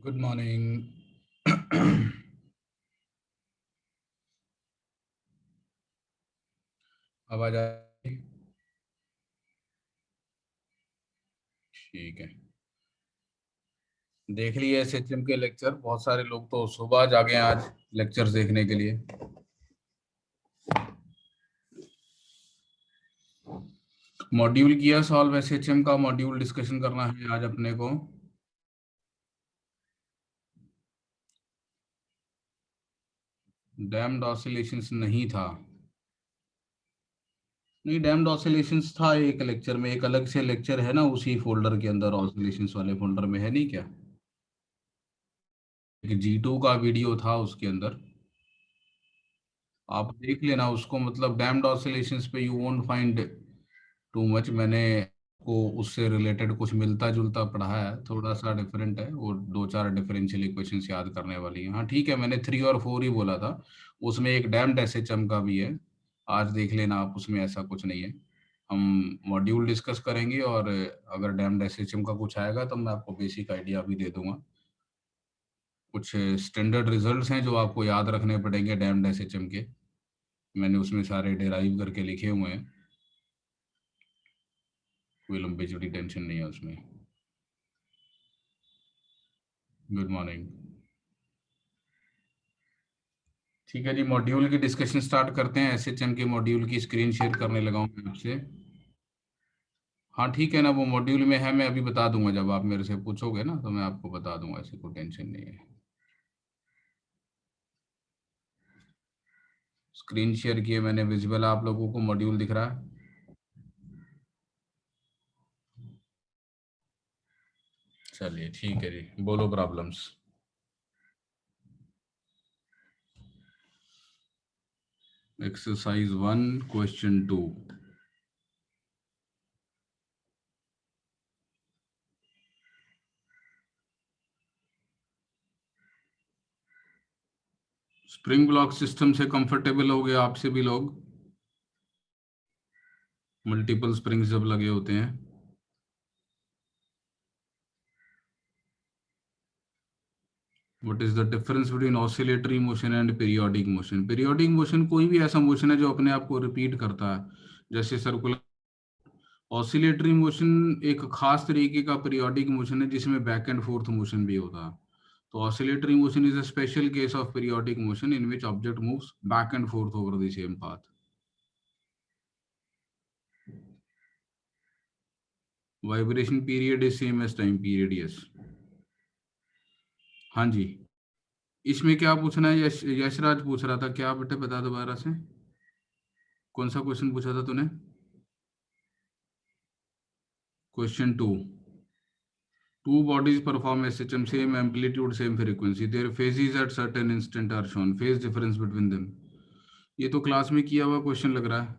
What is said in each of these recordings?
Good morning. आवाज आ रही? ठीक है। देख लिए एसएचएम के लेक्चर। बहुत सारे लोग तो सुबह जागे हैं आज लेक्चर्स देखने के लिए। मॉड्यूल किया सॉल्व। एसएचएम का मॉड्यूल डिस्कशन करना है आज अपने को। डैम्ड ऑसिलेशंस नहीं था। नहीं, डैम्ड ऑसिलेशंस था एक लेक्चर में। एक अलग से लेक्चर है ना उसी फोल्डर के अंदर, ऑसिलेशंस वाले फोल्डर में है नहीं क्या? एक G2 का वीडियो था उसके अंदर, आप देख लेना उसको। मतलब डैम्ड ऑसिलेशंस पे you won't find too much. मैंने को उससे रिलेटेड कुछ मिलता जुलता पढ़ाया है, थोड़ा सा डिफरेंट है वो। दो चार डिफरेंशियल इक्वेशंस याद करने वाली है। हाँ ठीक है, मैंने 3 और 4 ही बोला था। उसमें एक डैम्ड एसएचएम का भी है, आज देख लेना आप। उसमें ऐसा कुछ नहीं है। हम मॉड्यूल डिस्कस करेंगे और अगर डैम्ड एसएचएम का कुछ आएगा तो मैं आपको बेसिक आइडिया भी दे दूंगा। कुछ स्टैंडर्ड रिजल्ट्स हैं जो आपको याद रखने पड़ेंगे डैम्ड एसएचएम के। मैंने उसमें सारे डिराइव करके लिखे हुए हैं। कोई लंबी चौड़ी टेंशन नहीं है उसमें। Good morning. ठीक है जी, मॉड्यूल की डिस्कशन स्टार्ट करते हैं। एसएचएम के मॉड्यूल की स्क्रीन शेयर करने लगा हूँ मैं आपसे। हाँ ठीक है ना, वो मॉड्यूल में है, मैं अभी बता दूंगा। जब आप मेरे से पूछोगे ना तो मैं आपको बता दूंगा, ऐसी कोई टेंशन नहीं है। स्क्रीन शेयर किए मैंने, विजिबल आप लोगों को मॉड्यूल दिख रहा है? चलिए ठीक है जी, बोलो problems. Exercise 1 question 2। Spring block system से कंफर्टेबल हो गए आप सभी लोग? मल्टीपल स्प्रिंग्स जब लगे होते हैं। What is the difference between oscillatory motion and periodic motion? Periodic motion कोई भी ऐसा मोशन है जो अपने आप को रिपीट करता है, जैसे सर्कुलर। ऑसिलेटरी मोशन एक खास तरीके का पीरियोडिक मोशन है जिसमें बैक एंड फोर्थ मोशन भी होता है। तो oscillatory motion is a special case of periodic motion in which object moves back and forth over the same path. Vibration period is same as time period, yes. हाँ जी। इसमें क्या पूछना है? यशराज पूछ रहा था क्या बेटे, बता दोबारा से। कौन सा क्वेश्चन पूछा था तूने? Question 2। Two bodies perform SHM, same amplitude, same frequency. Their phases at certain instant are shown. Phase difference between them. ये तो क्लास में किया हुआ क्वेश्चन लग रहा है।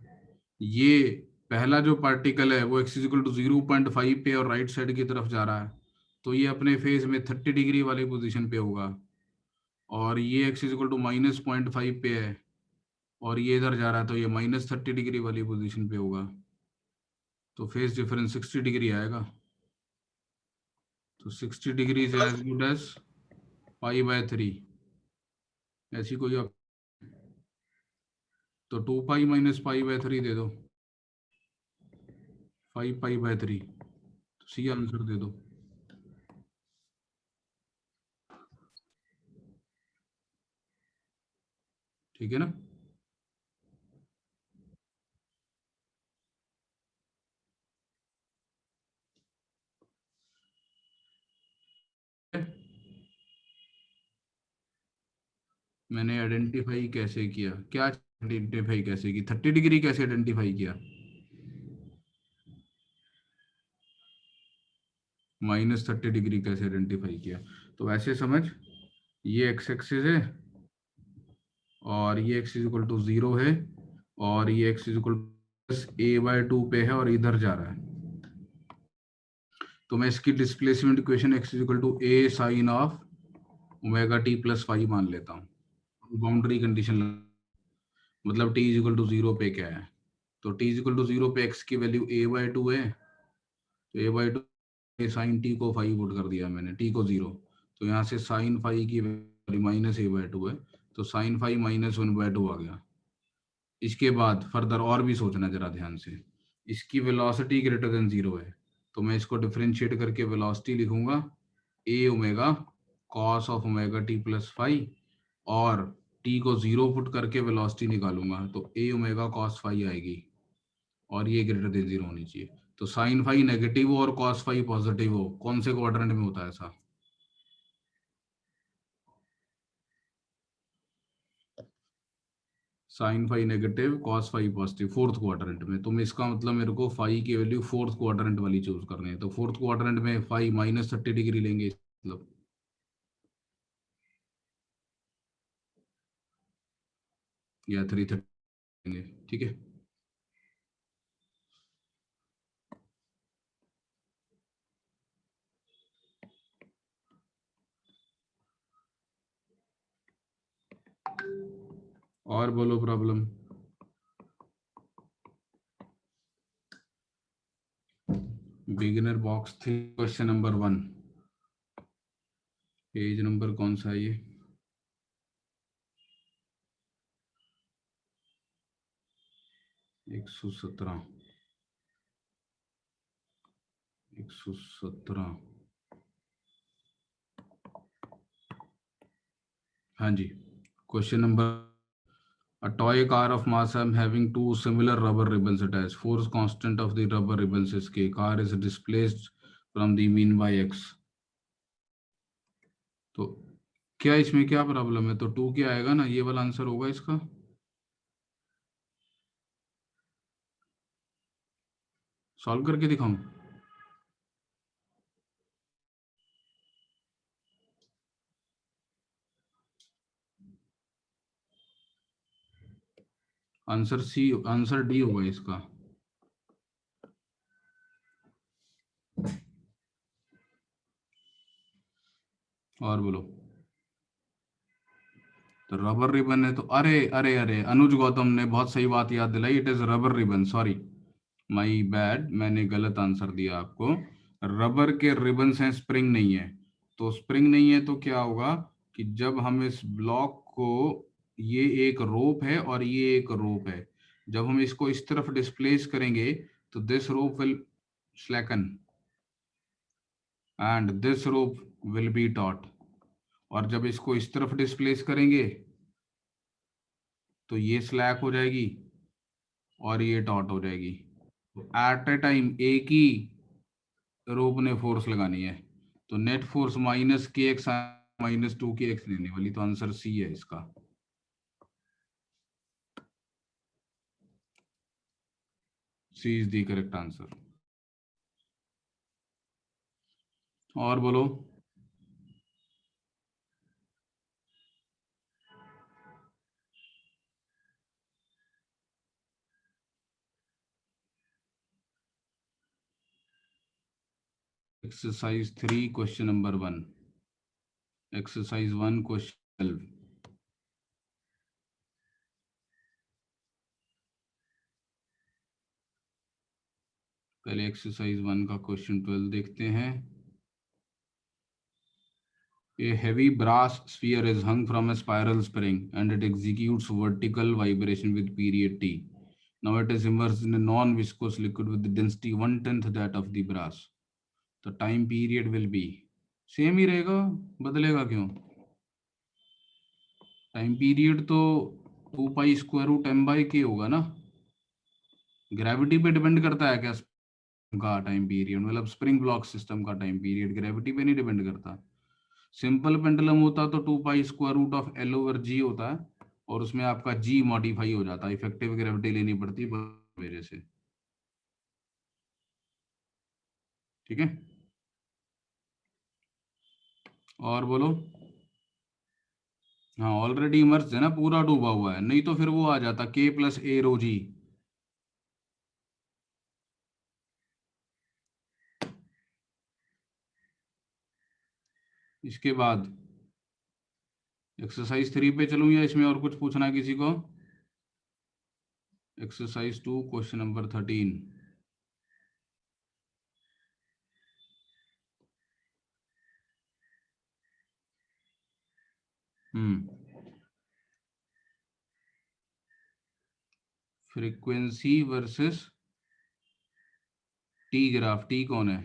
ये पहला जो पार्टिकल है वो x = 0.5 पे और राइट साइड की तरफ जा रहा है, तो ये अपने फेज में 30 डिग्री वाली पोजीशन पे होगा। और ये x = -0.5 पे है और ये इधर जा रहा है, तो ये -30 डिग्री वाली पोजीशन पे होगा। तो फेज डिफरेंस 60 डिग्री आएगा। तो 60 degree is as good as π/3। ऐसी कोई तो 2π - π/3 दे दो। 5π/3। तो सी आंसर दे दो। ठीक है ना? मैंने आइडेंटिफाई कैसे किया? क्या आइडेंटिफाई कैसे की? 30 डिग्री कैसे आइडेंटिफाई किया? -30 डिग्री कैसे आइडेंटिफाई किया? तो ऐसे समझ, ये एक्स एक्सिस है और ये x = 0 है और ये x = a/2 पे है और इधर जा रहा है। तो मैं इसकी displacement equation x = a sin of ωt + 5 मान लेता हूँ। बाउंड्री कंडीशन, मतलब t = 0 पे क्या है? तो t = 0 पे x की वैल्यू a/2 है। तो a/2 साइन t को 5 पुट कर दिया मैंने, t को 0। तो यहाँ से साइन फाई की माइनस a/2 है, तो साइन फाई -1/2 आ गया। इसके बाद फर्दर और भी सोचना जरा ध्यान से, इसकी वेलोसिटी ग्रेटर देन 0 है, तो मैं इसको डिफरेंशिएट करके वेलोसिटी लिखूंगा a omega cos of omega T plus phi, और t को 0 पुट करके वेलोसिटी निकालूंगा तो a ओमेगा कॉस फाई आएगी, और ये ग्रेटर देन 0 होनी चाहिए। तो साइन फाई नेगेटिव हो और कॉस फाई पॉजिटिव हो, कौन से क्वाड्रेंट में होता है ऐसा? Sine phi negative cos phi positive, fourth quadrant में। तो मैं इसका मतलब मेरे को फाई की वैल्यू फोर्थ क्वाड्रेंट वाली चूज करनी है, तो फोर्थ क्वाड्रेंट में फाई -30 डिग्री लेंगे, मतलब या 330 लेंगे, ठीक है। और बोलो प्रॉब्लम। बिगिनर बॉक्स थी, क्वेश्चन नंबर 1, पेज नंबर कौन सा है ये? 117, 117, हाँ जी। Question number, a toy car of mass m having two similar rubber ribbons attached, force constant of the rubber ribbons is k, car is displaced from the mean by x। तो क्या इसमें क्या प्रॉब्लम है? तो 2 क्या आएगा ना, ये वाला आंसर होगा इसका। सॉल्व करके दिखाऊं? आंसर सी, आंसर डी होगा इसका। और बोलो। तो रबर रिबन है तो, अरे अरे अरे, अनुज गौतम ने बहुत सही बात याद दिलाई, it is rubber ribbon, sorry my bad, मैंने गलत आंसर दिया आपको। रबर के रिबन्स हैं, स्प्रिंग नहीं है। तो स्प्रिंग नहीं है तो क्या होगा कि जब हम इस ब्लॉक को, ये एक रोप है और ये एक रोप है, जब हम इसको इस तरफ डिस्प्लेस करेंगे तो this rope will slacken and this rope will be taut, और जब इसको इस तरफ डिस्प्लेस करेंगे तो ये स्लैक हो जाएगी और ये टॉट हो जाएगी। तो एट ए टाइम एक ही रोप ने फोर्स लगानी है, तो नेट फोर्स -kx -2kx लेने वाली, तो आंसर सी है इसका। सी इज द करेक्ट आंसर। और बोलो। Exercise 3 question number 1, exercise 1 question 12। पहले एक्सरसाइज 1 का क्वेश्चन 12 देखते हैं। A heavy brass sphere is hung from a spiral spring and it executes vertical vibration with period t. Now it is immersed in a non-viscous liquid with the density 1/10 that of the brass. The time period will be, same ही रहेगा, बदलेगा क्यों? Time period तो 2 pi square root m/k होगा ना। Gravity पे depend करता है क्या का टाइम पीरियड? मतलब स्प्रिंग ब्लॉक सिस्टम का टाइम पीरियड ग्रेविटी पे नहीं डिपेंड करता। सिंपल पेंडुलम होता तो 2 pi square root of L/G होता है, और उसमें आपका G मॉडिफाई हो जाता है, इफेक्टिव ग्रेविटी लेनी पड़ती वजह से, ठीक है। और बोलो। हाँ ऑलरेडी इमर्स है ना, पूरा डूबा हुआ है, नहीं तो फिर वो आ जाता K+A ρg। इसके बाद एक्सरसाइज 3 पे चलूं या इसमें और कुछ पूछना है किसी को? Exercise 2 question number 13। Frequency versus T graph. T कौन है?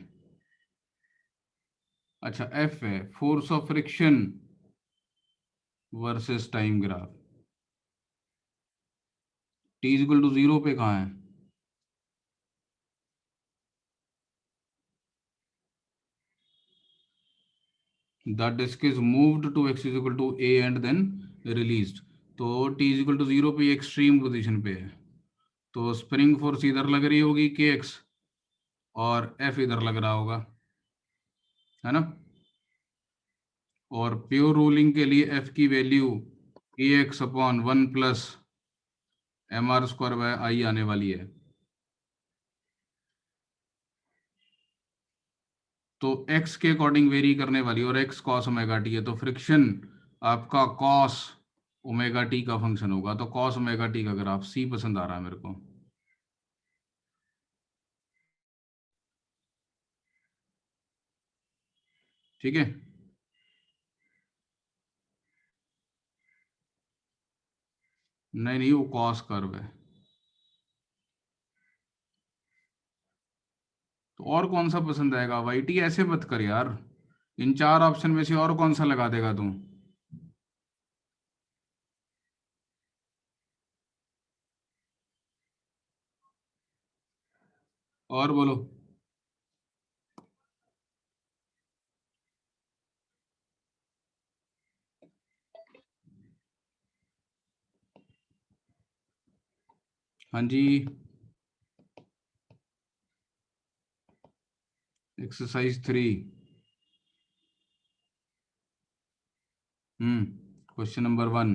अच्छा, एफ है, force of friction versus time graph. T equal to zero पे कहाँ है? The disc is moved to X is equal to A and then released. तो T is equal to zero पे extreme position पे है, तो spring force इधर लग रही होगी के एक्स, और एफ इधर लग रहा होगा, है ना। और प्योर रोलिंग के लिए एफ की value A X upon one plus M R square by I आने वाली है। तो x के अकॉर्डिंग वेरी करने वाली, और x कॉस ओमेगा टी है, तो फ्रिक्शन आपका कॉस ओमेगा टी का फंक्शन होगा। तो कॉस ओमेगा टी का ग्राफ सी पसंद आ रहा है मेरे को। ठीक है, नहीं नहीं, वो कॉस कर्व है। तो और कौन सा पसंद आएगा? वाई टी ऐसे मत कर यार, इन चार ऑप्शन में से और कौन सा लगा देगा तू? और बोलो। हाँ जी, एक्सरसाइज 3। Question number 1।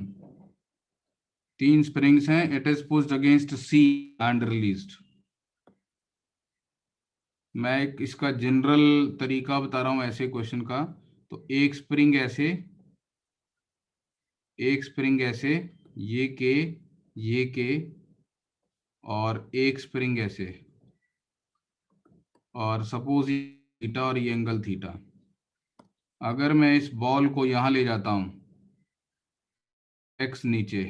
तीन स्प्रिंग्स हैं, it is pushed against C and released. मैं एक इसका जनरल तरीका बता रहा हूं ऐसे क्वेश्चन का। तो एक स्प्रिंग ऐसे, ये के, ये के, और एक स्प्रिंग ऐसे, और सपोज थीटा और ये एंगल थीटा। अगर मैं इस बॉल को यहां ले जाता हूं एक्स नीचे,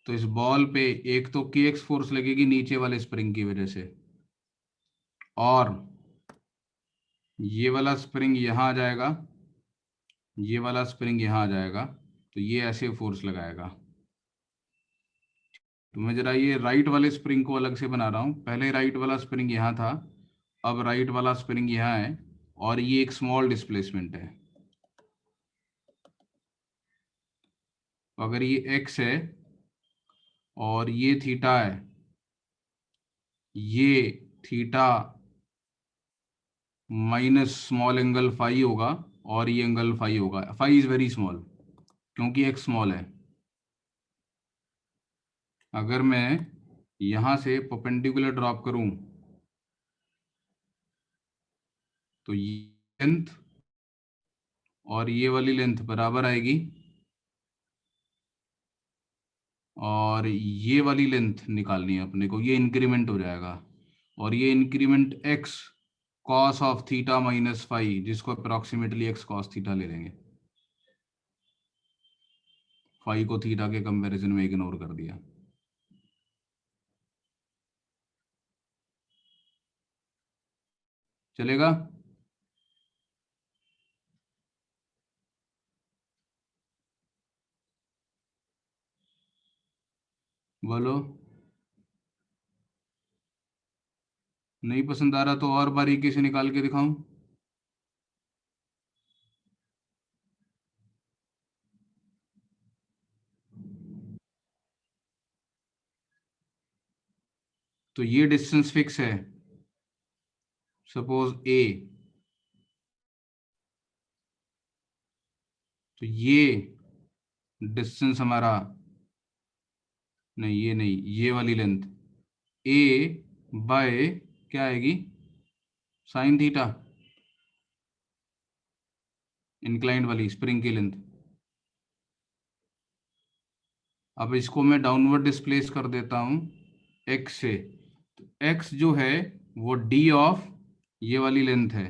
तो इस बॉल पे एक तो के एक्स फोर्स लगेगी नीचे वाले स्प्रिंग की वजह से, और ये वाला स्प्रिंग यहां आ जाएगा, ये वाला स्प्रिंग यहां आ जाएगा, तो ये ऐसे फोर्स लगाएगा। तो मैं जरा ये राइट वाले स्प्रिंग को अलग से बना रहा हूँ। पहले राइट वाला स्प्रिंग यहाँ था, अब राइट वाला स्प्रिंग यहाँ है, और ये एक स्मॉल डिस्प्लेसमेंट है। तो अगर ये एक्स है और ये थीटा है, ये theta minus small angle phi होगा, और ये एंगल फाई होगा। फाई इज वेरी स्मॉल क्योंकि एक्स स्मॉल है। अगर मैं यहां से परपेंडिकुलर ड्रॉप करूं, तो ये लेंथ और ये वाली लेंथ बराबर आएगी, और ये वाली लेंथ निकालनी है अपने को, ये इंक्रीमेंट हो जाएगा, और ये increment x cos of theta minus phi, जिसको अप्रोक्सीमेटली एक्स कॉस थीटा ले लेंगे। फाई को थीटा के कंपैरिजन में इग्नोर कर दिया। चलेगा? बोलो। नहीं पसंद आ रहा तो और बारीकी से निकाल के दिखाऊं? तो ये डिस्टेंस फिक्स है, सपोज ए, तो ये डिस्टेंस हमारा, नहीं ये नहीं, ये वाली लेंथ ए बाय क्या आएगी, साइन थीटा, इंक्लाइंड वाली स्प्रिंग की लेंथ। अब इसको मैं डाउनवर्ड डिस्प्लेस कर देता हूं एक्स से, तो एक्स जो है वो डी ऑफ ये वाली लेंथ है,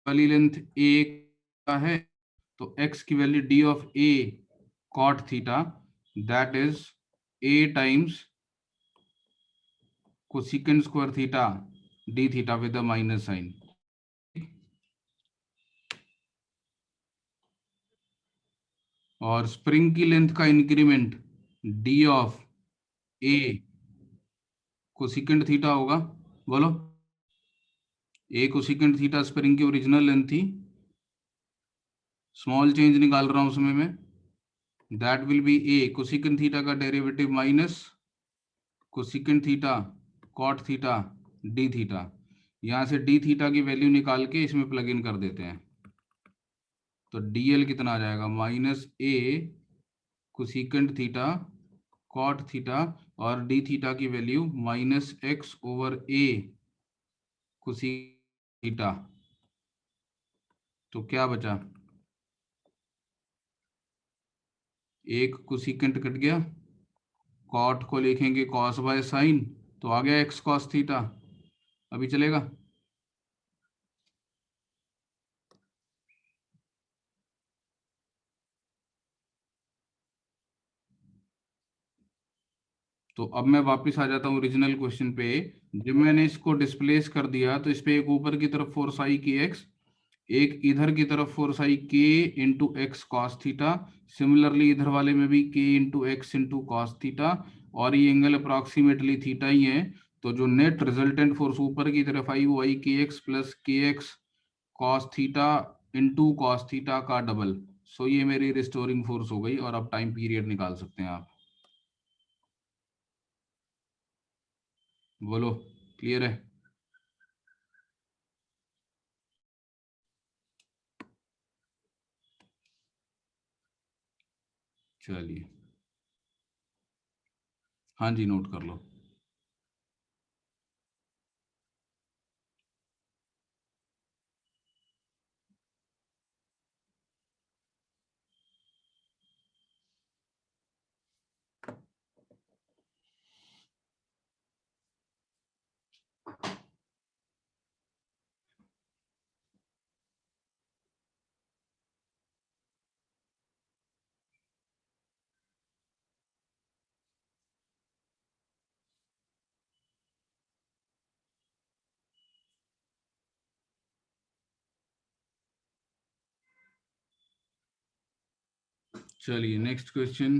वाली लेंथ ए का है, तो x की value d of a cot theta that is a times cosecant square theta d theta with the minus sign. और स्प्रिंग की लेंथ का increment d of a cosecant theta होगा। बोलो, a कोसिकेंट थीटा स्प्रिंग की original length थी, small change निकाल रहा हूं उसमें मैं, that will be a cosecant theta का derivative minus cosecant theta cot theta D theta. यहां से डी थीटा की वैल्यू निकाल के इसमें प्लग इन कर देते हैं, तो dl कितना आ जाएगा, minus a cosecant theta cot theta और डी थीटा की value minus x over a cosecant theta. तो क्या बचा, एक कोसिकेंट कट गया, कॉट को लिखेंगे कॉस बाय साइन, तो आ गया एक्स कॉस थीटा। अभी चलेगा। तो अब मैं वापस आ जाता हूँ ओरिजिनल क्वेश्चन पे। जब मैंने इसको डिस्प्लेस कर दिया तो इस पे एक ऊपर की तरफ फोर्स आई की एक्स, एक इधर की तरफ फोर्स आई के into x cos theta, similarly इधर वाले में भी के into x into cos theta, और ये एंगल अप्रॉक्सीमेटली थीटा ही है। तो जो नेट रिजल्टेंट फोर्स ऊपर की तरफ आई वो आई के एक्स प्लस के x cos theta into cos theta का डबल। सो ये मेरी रिस्टोरिंग फोर्स हो गई, और अब टाइम पीरियड निकाल सकते हैं आप। बोलो, क्लियर है? चलिए, हाँ जी, नोट कर लो। चलिए नेक्स्ट क्वेश्चन।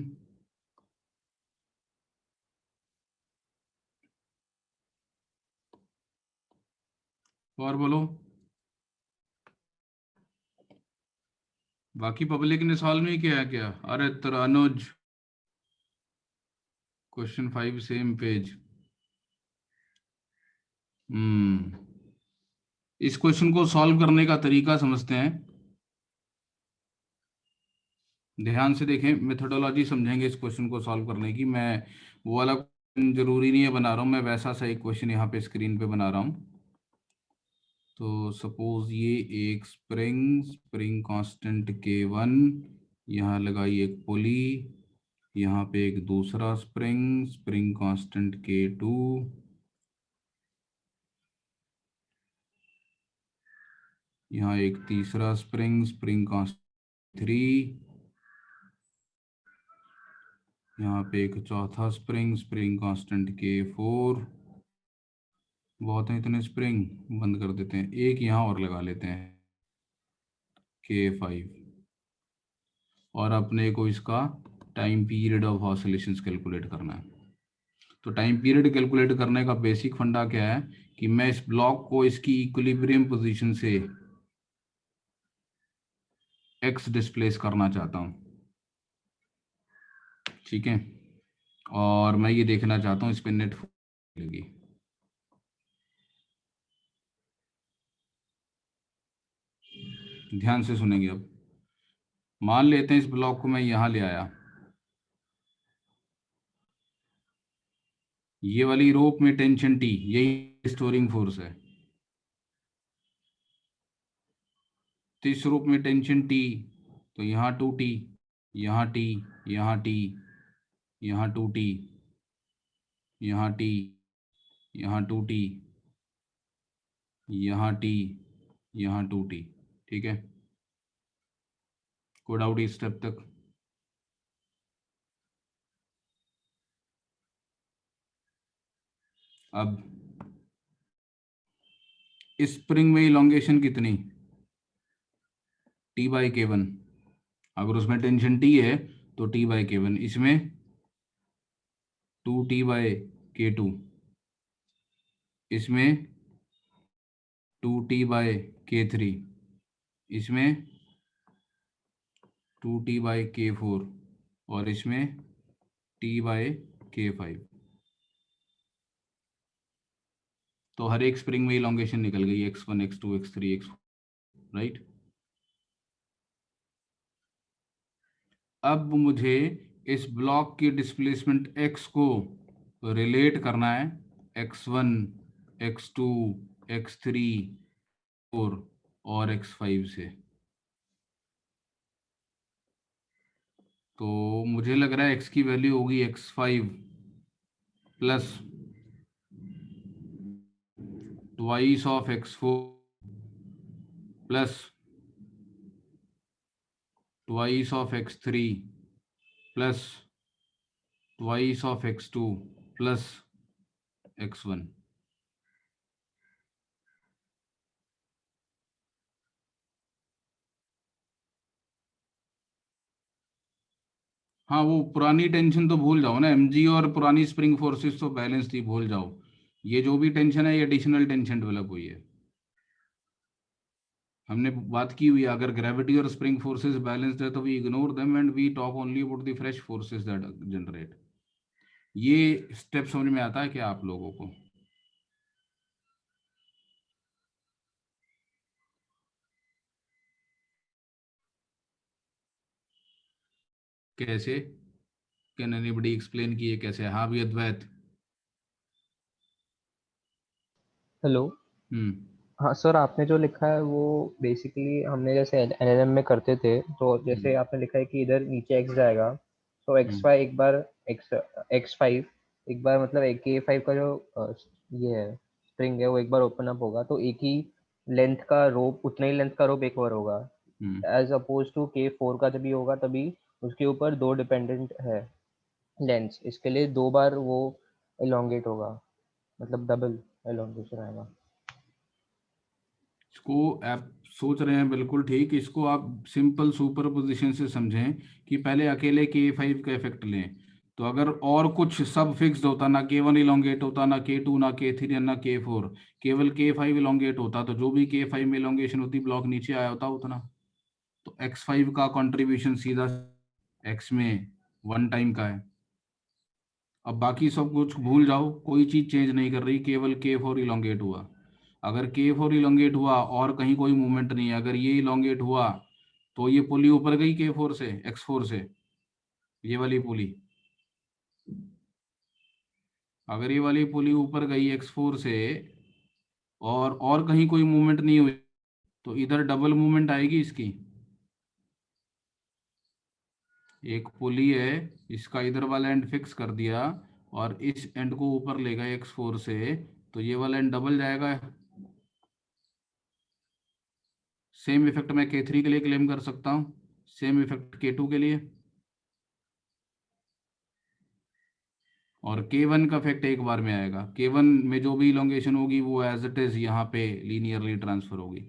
और बोलो, बाकी पब्लिक ने सॉल्व नहीं किया है क्या? अरे अनुज, क्वेश्चन 5 सेम पेज। इस क्वेश्चन को सॉल्व करने का तरीका समझते हैं, ध्यान से देखें, मेथोडोलॉजी समझेंगे इस क्वेश्चन को सॉल्व करने की। मैं वो वाला question जरूरी नहीं है बना रहा हूँ, मैं वैसा सा एक क्वेश्चन यहाँ पे स्क्रीन पे बना रहा हूँ। तो सपोज ये एक स्प्रिंग स्प्रिंग कांस्टेंट K1, यहाँ लगाई एक पुली, यहाँ पे एक दूसरा स्प्रिंग स्प्रिंग कांस्टेंट K2, यहाँ एक तीसरा स्प्रिंग स्प्रिंग कांस्टेंट 3, यहाँ पे एक चौथा स्प्रिंग स्प्रिंग कांस्टेंट K4। बहुत है इतने स्प्रिंग, बंद कर देते हैं, एक यहाँ और लगा लेते हैं K5। और अपने को इसका time period of oscillations calculate करना है। तो टाइम पीरियड कैलकुलेट करने का बेसिक फंडा क्या है कि मैं इस ब्लॉक को इसकी इक्विलिब्रियम पोजीशन से एक्स डिस्प्लेस करना चाहता हूँ, ठीक है। और मैं ये देखना चाहता हूँ इस पे नेट लगी। ध्यान से सुनेंगे अब। मान लेते हैं इस ब्लॉक को मैं यहाँ ले आया, ये वाली रोप में टेंशन टी, यही स्टोरिंग फोर्स है। तो इस रूप में टेंशन टी, तो यहाँ 2T, यहाँ टी, यहाँ टी, यहाँ 2T, यहाँ टी, यहाँ 2T, यहाँ टी, यहाँ 2T, ठीक है। कोई डाउट इस स्टेप तक? अब इस स्प्रिंग में इलोंगेशन कितनी? टी बाई के वन। अगर उसमें टेंशन टी है तो टी बाई के वन, इसमें 2T/K2, इसमें 2T/K3, इसमें 2T/K4 और इसमें T/K5। तो हर एक स्प्रिंग में इलोंगेशन निकल गई, x1 x2 x3 x4, right. अब मुझे इस ब्लॉक की डिस्प्लेसमेंट x को रिलेट करना है x1 x2 x3 4 और x5 से। तो मुझे लग रहा है x की वैल्यू होगी x5 plus twice of x4 plus twice of x3 plus twice of x2 plus x1। हाँ, वो पुरानी टेंशन तो भूल जाओ ना, mg और पुरानी स्प्रिंग फोर्सेस तो बैलेंस थी, भूल जाओ। ये जो भी टेंशन है ये एडिशनल टेंशन डेवलप हुई है। हमने बात की हुई है, अगर ग्रेविटी और स्प्रिंग फोर्सेस बैलेंस्ड है तो we ignore them and we talk only about the fresh forces that generate. ये स्टेप समझ में आता है क्या आप लोगों को? कैसे? कैन एनीबडी एक्सप्लेन किए कैसे? हाँ भी अद्वैत। हेलो। हम्म। हाँ सर, आपने जो लिखा है वो बेसिकली हमने जैसे एलएलएम में करते थे, तो जैसे हम्म। आपने लिखा है कि इधर नीचे एक्स जाएगा, तो एक्स हम्म। वाई एक बार, एक्स x5 एक बार, मतलब एक K5 का जो ये है स्प्रिंग है, वो एक बार ओपन अप होगा, तो एक ही लेंथ का रोप, उतना ही लेंथ का रोप एक बार होगा। हम्म। एज अपोज टू K4 का जब भी होगा तभी उसके ऊपर दो डिपेंडेंट है लेंथ, इसके लिए दो बार वो एलोंगेट होगा, मतलब डबल एलोंगेशन आएगा। इसको आप सोच रहे हैं बिल्कुल ठीक। इसको आप सिंपल सुपर पोजिशन से समझें कि पहले अकेले K5 का इफेक्ट लें। तो अगर और कुछ सब फिक्स्ड होता, ना K1 इलोंगेट होता, ना K2 ना K3 ना K4, केवल K5 इलोंगेट होता, तो जो भी K5 में इलोंगेशन होती ब्लॉक नीचे आया होता उतना। तो x5 का कंट्रीब्यूशन सीधा x में 1 टाइम का है। अब बाकी सब कुछ भूल जाओ, कोई चीज चेंज नहीं कर रही, केवल K4 इलोंगेट हुआ। अगर K4 इलोंगेट हुआ और कहीं कोई मूवमेंट नहीं है, अगर ये इलोंगेट हुआ तो ये पुली ऊपर गई K4 से x4 से, ये वाली पुली। अगर ये वाली पुली ऊपर गई x4 से और कहीं कोई मूवमेंट नहीं हुई, तो इधर डबल मूवमेंट आएगी इसकी। एक पुली है, इसका इधर वाला एंड फिक्स कर दिया और इस एंड को ऊपर ले गए x4 से, तो ये वाला एंड डबल जाएगा। सेम इफेक्ट मैं K3 के लिए क्लेम कर सकता हूँ, सेम इफेक्ट K2 के लिए, और K1 का इफेक्ट एक बार में आएगा। K1 में जो भी इलोंगेशन होगी वो एज इट इज यहाँ पे लीनियरली ट्रांसफर होगी।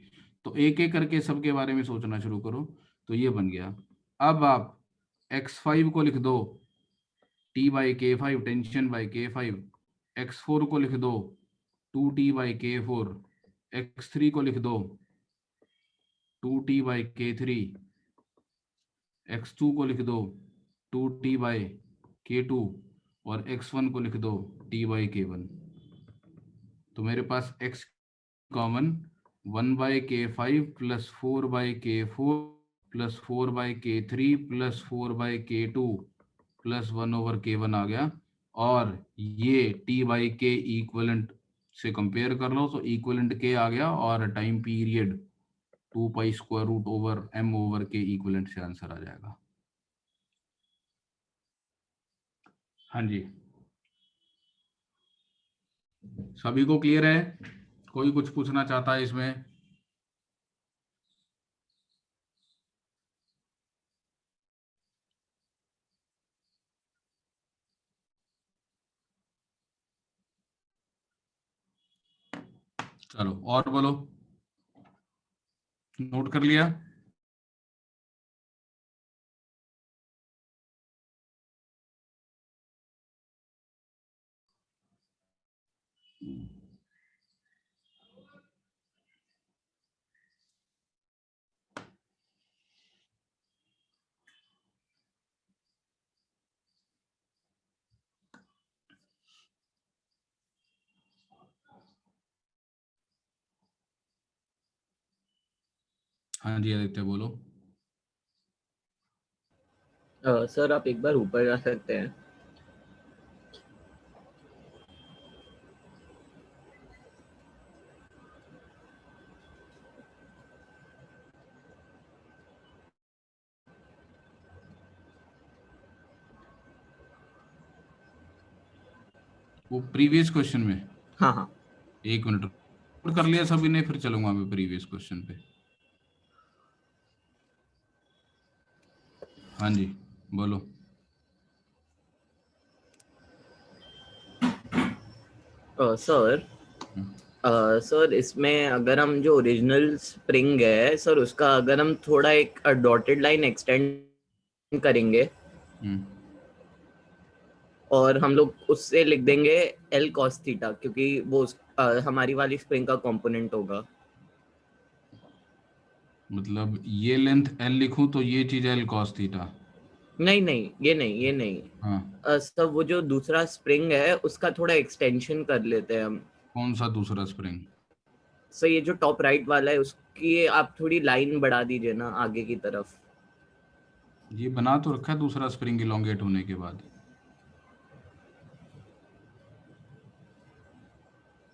तो एक एक करके सबके बारे में सोचना शुरू करो। तो ये बन गया। अब आप x5 को लिख दो T/K5, tension by K5। x4 को लिख दो 2T/K4। x3 को लिख दो 2T/K3। x2 को लिख दो 2T/K2 और x1 को लिख दो T/K1। तो मेरे पास x common 1/K5 plus 4/K4 plus 4/K3 plus 4/K2 plus 1/K1 आ गया। और ये T/K इक्वलेंट से कंपेयर कर लो तो इक्वलेंट K आ गया और टाइम पीरियड 2π√m/K इक्वलेंट से आंसर आ जाएगा। हाँ जी, सभी को क्लियर है? कोई कुछ पूछना चाहता है इसमें? चलो और बोलो, नोट कर लिया? हाँ जी आदित्य बोलो। सर आप एक बार ऊपर जा सकते हैं? वो प्रीवियस क्वेश्चन में हाँ हाँ। 1 मिनट नोट कर लिया सभी ने, फिर चलूंगा मैं प्रीवियस क्वेश्चन पे। हाँ जी बोलो। सर हम्म, सर इसमें अगर हम जो ओरिजिनल स्प्रिंग है सर उसका अगर हम थोड़ा एक डॉटेड लाइन एक्सटेंड करेंगे हम्म, और हम लोग उससे लिख देंगे एल कॉस थीटा, क्योंकि वो हमारी वाली स्प्रिंग का कंपोनेंट होगा। मतलब ये लेंथ एल लिखूं तो ये चीज एल कॉस थीटा? नहीं नहीं, ये नहीं। हाँ, सर वो जो दूसरा स्प्रिंग है उसका थोड़ा एक्सटेंशन कर लेते हैं हम। कौन सा दूसरा स्प्रिंग? सर ये जो टॉप राइट वाला है उसकी आप थोड़ी लाइन बढ़ा दीजिए ना आगे की तरफ। ये बना तो रखा है दूसरा स्प्रिंग इलोंगेट होने के बाद।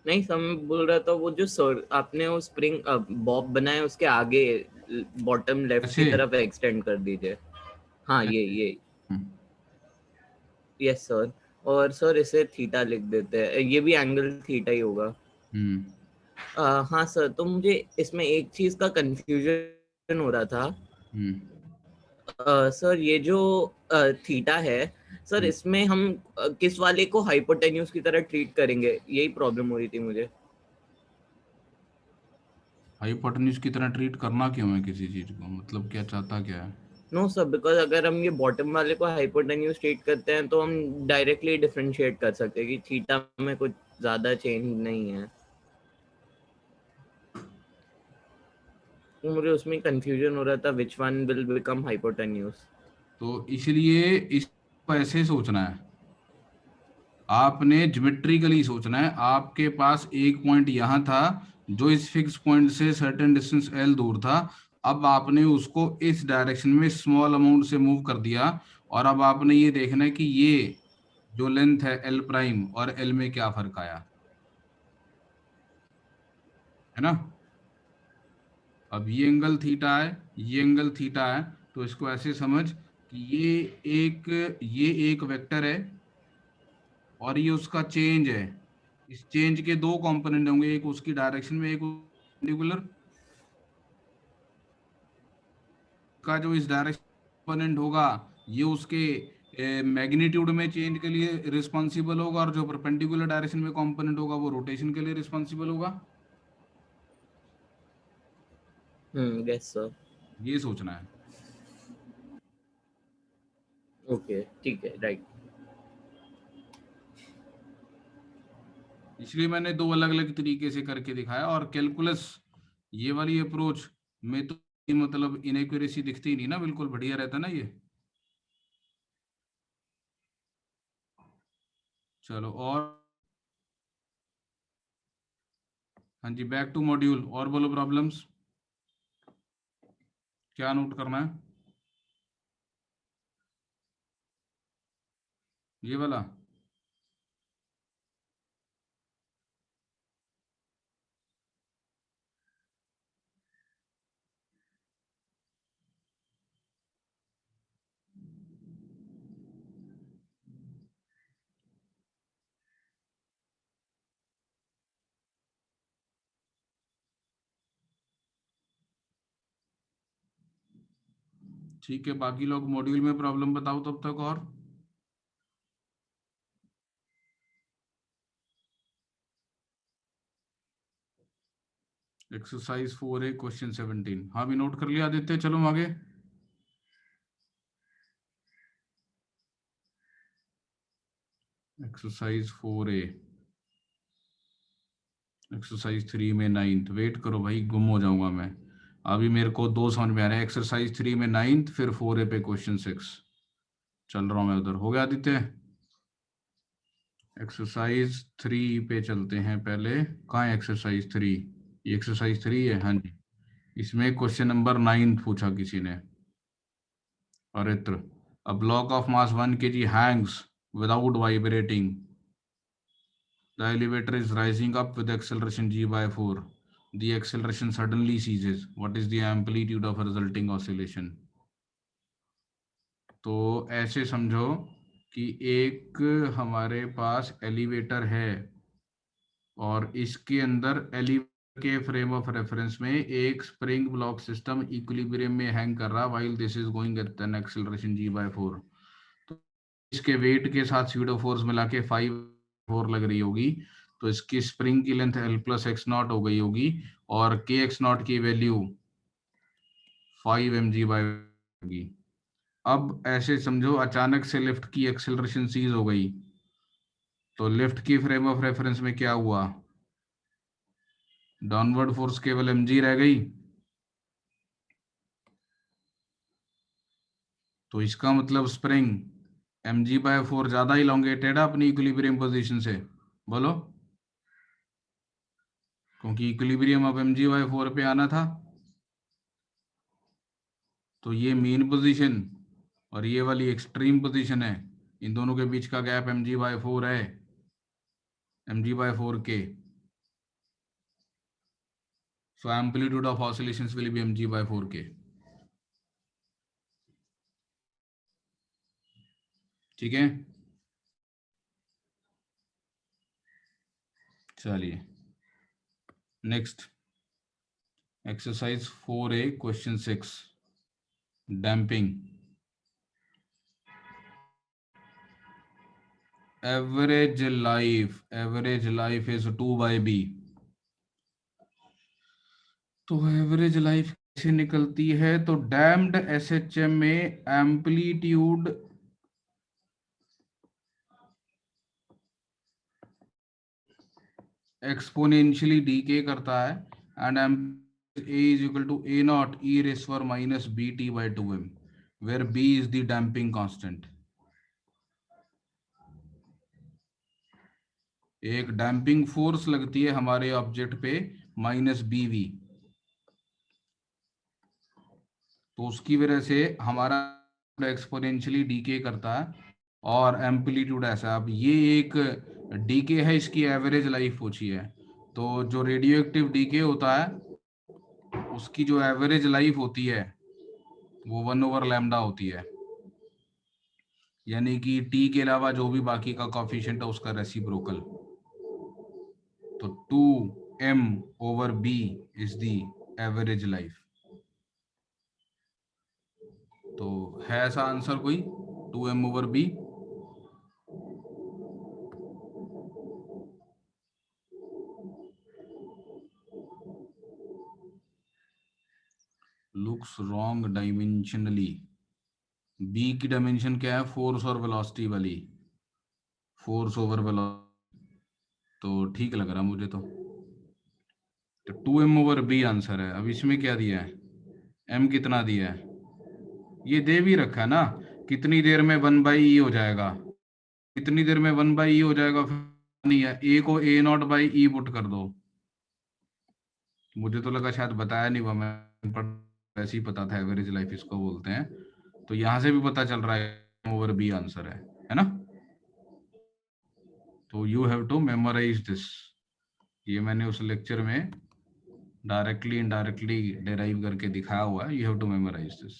नहीं सर मैं बोल रहा था वो जो सर आपने वो स्प्रिंग बॉब बनाया उसके आगे बॉटम लेफ्ट की ऐसे? तरफ एक्सटेंड कर दीजिए। हाँ ये हम्म, यस सर। और सर इसे थीटा लिख देते हैं, ये भी एंगल थीटा ही होगा। हम्म, हाँ सर, तो मुझे इसमें एक चीज का कंफ्यूजन हो रहा था। हम्म, सर ये जो थीटा है सर, हम्म। इसमें हम किस वाले को हाइपोटेन्यूज की तरह ट्रीट करेंगे, यही प्रॉब्लम हो रही थी मुझे। हाइपोटेन्यूज की तरह ट्रीट करना क्यों है किसी चीज को, मतलब क्या चाहता क्या है? नो सर, बिकॉज अगर हम ये बॉटम वाले को हाइपोटेन्यूज ट्रीट करते हैं तो हम डायरेक्टली डिफरेंशिएट कर सकते हैं कि थीटा में कुछ ज्यादा चेंज नहीं है। तो मुझे उसमें कंफ्यूजन हो रहा था which one will become hypotenuse. तो इसलिए इसको ऐसे सोचना है, आपने ज्योमेट्रिकली सोचना है। आपके पास एक पॉइंट यहां था जो इस फिक्स पॉइंट से सर्टेन डिस्टेंस एल दूर था। अब आपने उसको इस डायरेक्शन में स्मॉल अमाउंट से मूव कर दिया, और अब आपने ये देखना है कि ये जो लेंथ है एल प्राइम और एल में क्या फर्क आया, है ना? अब ये एंगल थीटा है, ये एंगल थीटा है, तो इसको ऐसे समझ कि ये एक वेक्टर है और ये उसका चेंज है। इस चेंज के दो कंपोनेंट होंगे, एक उसकी डायरेक्शन में, एक परपेंडिकुलर का जो इस डायरेक्शन कंपोनेंट होगा ये उसके मैग्नीट्यूड में चेंज के लिए रिस्पॉन्सिबल होगा, और जो परपेंडिकुलर डायरेक्शन में कंपोनेंट होगा वो रोटेशन के लिए रिस्पॉन्सिबल होगा। Yes sir. ये सोचना है। ओके ठीक है, राइट। इसलिए मैंने दो अलग अलग तरीके से करके दिखाया, और कैलकुलस ये वाली अप्रोच में तो ये मतलब इनएक्यूरेसी दिखती ही नहीं ना, बिल्कुल बढ़िया रहता ना ये। चलो और, हाँ जी बैक टू मॉड्यूल, और बोलो प्रॉब्लम्स, क्या नोट करना है? ये वाला? ठीक है, बाकी लोग मॉड्यूल में प्रॉब्लम बताओ तब तक। और एक्सरसाइज 4A क्वेश्चन 17। हाँ भी नोट कर लिया आदित्य, चलो आगे। एक्सरसाइज 4A एक्सरसाइज 3 में 9th। वेट करो भाई, गुम हो जाऊंगा मैं। अभी मेरे को 2 समझ में आ रहा है, एक्सरसाइज 3 में 9th, फिर 4A पे क्वेश्चन 6। चल रहा हूँ मैं उधर। हो गया आदित्य? एक्सरसाइज 3 पे चलते हैं पहले। कहाँ है एक्सरसाइज 3? ये एक्सरसाइज 3 है, हाँ जी। इसमें क्वेश्चन नंबर 9 पूछा किसी ने। Aritra, a block of mass 1 kg hangs without vibrating. The elevator is rising up with acceleration g by 4. The acceleration suddenly ceases. What is the amplitude of resulting oscillation? तो ऐसे समझो कि एक हमारे पास एलिवेटर है और इसके अंदर एलिवेटर के फ्रेम ऑफ रेफरेंस में एक स्प्रिंग ब्लॉक सिस्टम इक्विलिब्रियम में हैंग कर रहा while this is going at an acceleration g by 4। तो इसके वेट के साथ स्यूडो फोर्स मिला के 5 लग रही होगी, तो इसकी स्प्रिंग की length L plus x not हो गई होगी और के एक्स नॉट की वैल्यू 5 mg बाय होगी। अब ऐसे समझो अचानक से लिफ्ट की एक्सेलरेशन सीज हो गई, तो लिफ्ट की फ्रेम ऑफ रेफरेंस में क्या हुआ? डाउनवर्ड फोर्स केवल mg रह गई। तो इसका मतलब स्प्रिंग mg बाय 4 ज्यादा इलोंगेटेड है अपनी इक्विलिब्रियम पोजीशन से। बोलो, क्योंकि इक्विलिब्रियम अब mg बाय 4 पे आना था। तो ये मेन पोजीशन और ये वाली एक्सट्रीम पोजीशन है, इन दोनों के बीच का गैप mg बाय 4 है, mg बाय 4 के। So amplitude of oscillations will be mg by 4k. ठीक है, चलिए next exercise 4A question 6, damping. Average life is 2/b। तो एवरेज लाइफ कैसे निकलती है? तो डैम्ड एसएचएम में एम्पलीट्यूड एक्सपोनेंशियली डीके करता है and A is equal to A naught e raised to minus BT by 2m, where B is the damping constant. एक damping force लगती है हमारे ऑब्जेक्ट पे -BV, तो उसकी वजह से हमारा एक्सपोनेंशियली डीके करता है और एम्पलीट्यूड ऐसा। अब ये एक डीके है, इसकी एवरेज लाइफ पूछी है। तो जो रेडियो एक्टिव डीके होता है उसकी जो एवरेज लाइफ होती है वो 1/λ होती है, यानी कि टी के अलावा जो भी बाकी का कॉफिशिएंट है उसका रेसिप्रोकल। तो 2m/b is the average life. तो है ऐसा आंसर कोई 2m/b? Looks wrong dimensionally. b की डायमेंशन क्या है? फोर्स और वेलोसिटी वाली, फोर्स ओवर वेलोसिटी। तो ठीक लग रहा मुझे तो 2m/b आंसर है। अब इसमें क्या दिया है? m कितना दिया है? ये दे भी रखा है ना, कितनी देर में 1/e हो जाएगा, कितनी देर में 1/e हो जाएगा। नहीं है, a को a not by e put कर दो। मुझे तो लगा शायद बताया नहीं हुआ, मैं पर वैसे ही पता था एवरेज लाइफ इसको बोलते हैं। तो यहां से भी पता चल रहा है ओवर बी आंसर है ना। तो you have to memorise this. ये मैंने उस लेक्चर में डायरेक्टली इनडायरेक्टली डेराइव करके दिखाया हुआ है, you have to memorise this.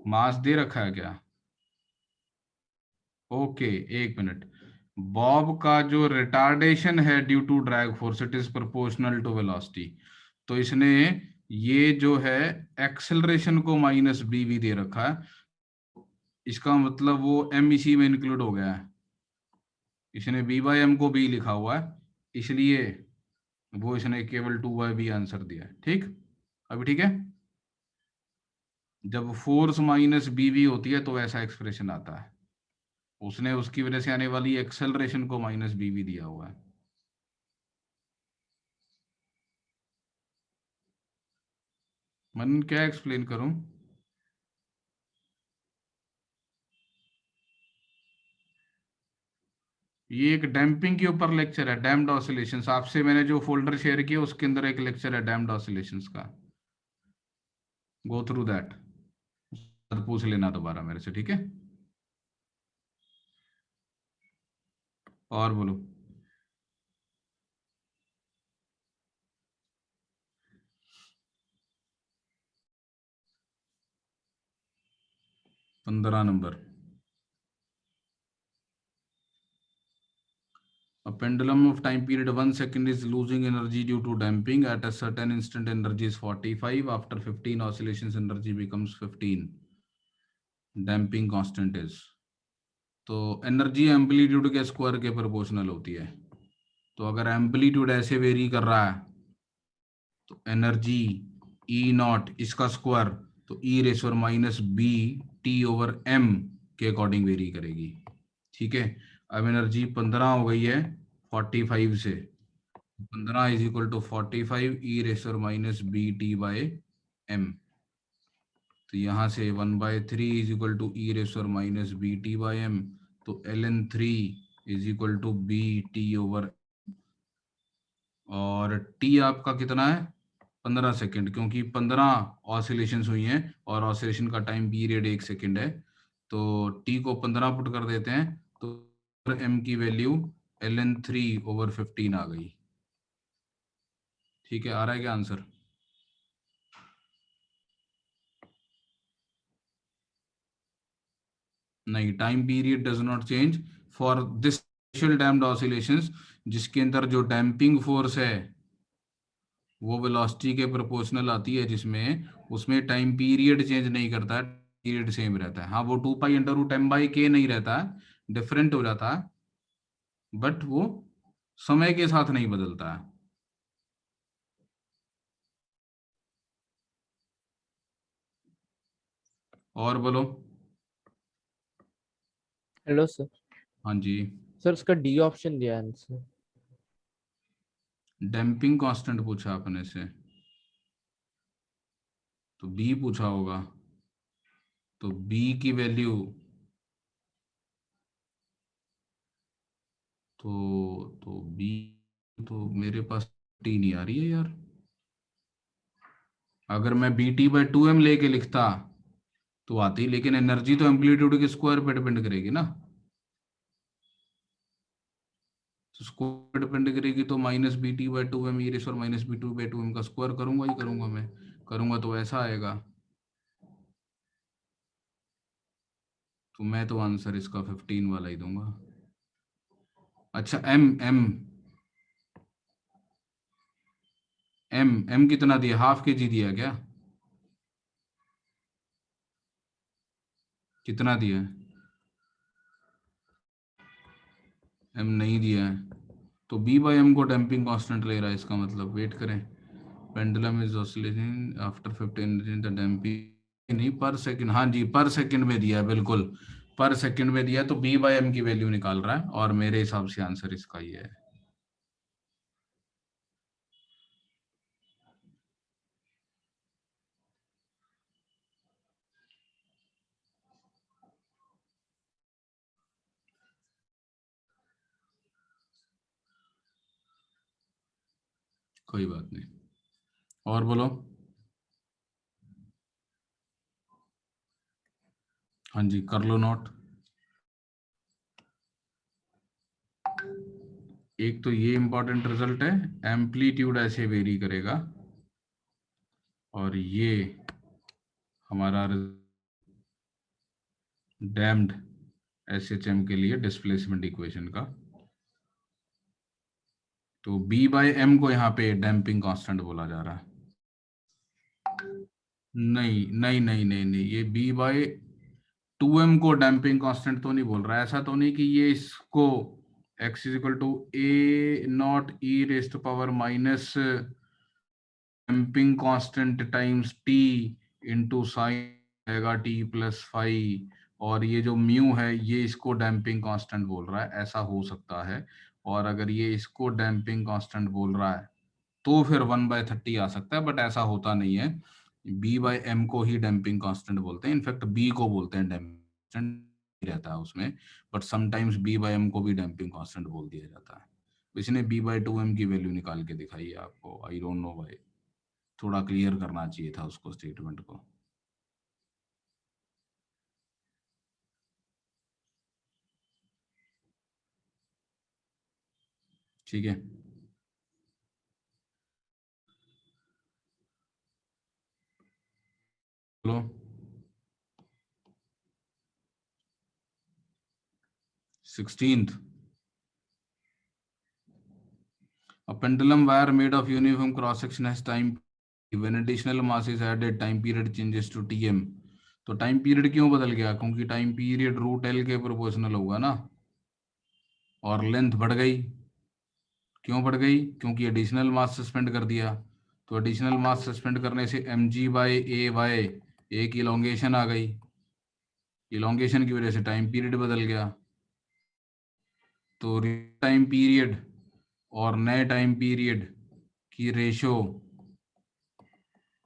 Mass दे रखा है क्या? ओके, एक मिनट। बॉब का जो रिटार्डेशन है due to drag force, it is proportional to velocity. तो इसने ये जो है एक्सेलरेशन को -bv दे रखा है। इसका मतलब वो m इसी में इंक्लूड हो गया है, इसने b बाय एम को b लिखा हुआ है, इसलिए वो इसने केवल 2 बाय b आंसर दिया है। ठीक, अभी ठीक है। जब फोर्स माइनस बी वी होती है तो ऐसा एक्सप्रेशन आता है, उसने उसकी वजह से आने वाली एक्सेलरेशन को माइनस बी वी दिया हुआ है। मन क्या एक्सप्लेन करूं? ये एक डैम्पिंग के ऊपर लेक्चर है, डैम्प्ड ऑसिलेशंस। आपसे मैंने जो फोल्डर शेयर किया उसके अंदर एक लेक्चर है डैम्प्ड ऑसिलेशंस का, गो थ्रू दैट, पूछ लेना दोबारा मेरे से, ठीक है। और बोलो। पंद्रह number, a pendulum of time period 1 second is losing energy due to damping. At a certain instant energy is 45. After 15 oscillations energy becomes 15. Damping constant is, तो एनर्जी एम्पलीट्यूड के स्क्वायर के प्रोपोर्शनल होती है। तो अगर एम्पलीट्यूड ऐसे very कर रहा है तो एनर्जी ई नॉट इसका स्क्वायर, तो E raise to minus B T over M के अकॉर्डिंग वेरी करेगी। ठीक है, अब एनर्जी 15 हो गई है 45 से, 15 is equal to 45 E raise to minus B T by M. तो यहाँ से 1/3 is equal to E raise to minus B T by M, तो ln3 is equal to B T over, और टी आपका कितना है 15 सेकेंड, क्योंकि 15 ऑसिलेशंस हुई हैं और ऑसिलेशन का टाइम पीरियड 1 सेकेंड है, तो टी को 15 पुट कर देते हैं तो एम की वैल्यू ln3/15 आ गई। ठीक है, आ रहा है क्या आंसर? नहीं, time period does not change for this special damped oscillations, जिसके अंदर जो डैम्पिंग फोर्स है वो वेलोसिटी के प्रोपोर्शनल आती है, जिसमें उसमें टाइम पीरियड चेंज नहीं करता है, पीरियड सेम रहता है। हाँ, वो 2π/√m/k नहीं रहता है, डिफरेंट हो जाता है, बट वो समय के साथ नहीं बदलता है। और बोलो। Hello sir. हाँ जी, सर उसका डी ऑप्शन दिया है आंसर। डैम्पिंग कांस्टेंट पूछा अपने से, तो बी पूछा होगा, तो बी की वैल्यू तो बी, तो मेरे पास टी नहीं आ रही है यार। अगर मैं BT/2m लेके लिखता तो आती, लेकिन एनर्जी तो एम्पलीट्यूड के स्क्वायर पे डिपेंड करेगी ना, तो स्क्वायर डिपेंड करेगी, तो -BT/2m ई रेशोर -BT/2m का स्क्वायर करूंगा ही करूंगा, मैं करूंगा तो ऐसा आएगा। तो मैं तो आंसर इसका 15 वाला ही दूंगा। अच्छा, एम एम एम एम कितना दिया, ½ kg दिया क्या? कितना दिया है? एम नहीं दिया है, तो B/m को डैम्पिंग कांस्टेंट ले रहा है, इसका मतलब वेट करें, pendulum is oscillating after 15 the damping, नहीं पर सेकंड, हाँ जी पर सेकंड में दिया है, बिल्कुल पर सेकंड में दिया, तो B/m की वैल्यू निकाल रहा है, और मेरे हिसाब से आंसर इसका ही है। कोई बात नहीं, और बोलो। हाँ जी, कर लो नोट। एक तो ये इंपॉर्टेंट रिजल्ट है, एम्पलीट्यूड ऐसे वेरी करेगा, और ये हमारा डैम्ड SHM के लिए डिस्प्लेसमेंट इक्वेशन का, तो B/m को यहाँ पे डैम्पिंग कांस्टेंट बोला जा रहा है। नहीं नहीं नहीं नहीं नहीं, ये B/2 2m को डैम्पिंग कांस्टेंट तो नहीं बोल रहा है, ऐसा तो नहीं कि ये इसको x is equal to a not e raise to power minus damping constant times t into sine आएगा t प्लस फाइव, और ये जो म्यू है ये इसको डैम्पिंग कांस्टेंट बोल रहा है, ऐसा हो सकता है। और अगर ये इसको डैम्पिंग कांस्टेंट बोल रहा है तो फिर 1/30 आ सकता है, बट ऐसा होता नहीं है। b बाई एम को ही डैम्पिंग कांस्टेंट बोलते हैं, इनफैक्ट b को बोलते हैं डैम्पिंग कांस्टेंट रहता है उसमें, but sometimes b by M को भी डैम्पिंग कांस्टेंट बोल दिया जाता है। इसने b/2m की वैल्यू निकाल के दिखाई है आपको, आई डोंट नो भाई, थोड़ा क्लियर करना चाहिए था उसको स्टेटमेंट को। ठीक है, चलो 16th, a pendulum wire made of uniform cross section has time, when additional mass is added time period changes to tm। तो टाइम पीरियड क्यों बदल गया? क्योंकि टाइम पीरियड रूट एल के प्रोपोर्शनल होगा ना, और लेंथ बढ़ गई। क्यों बढ़ गई? क्योंकि एडिशनल मास सस्पेंड कर दिया। तो एडिशनल मास सस्पेंड करने से mg/a एक इलोंगेशन आ गई, इलोंगेशन की वजह से टाइम पीरियड बदल गया। तो टाइम पीरियड और नए टाइम पीरियड की ratio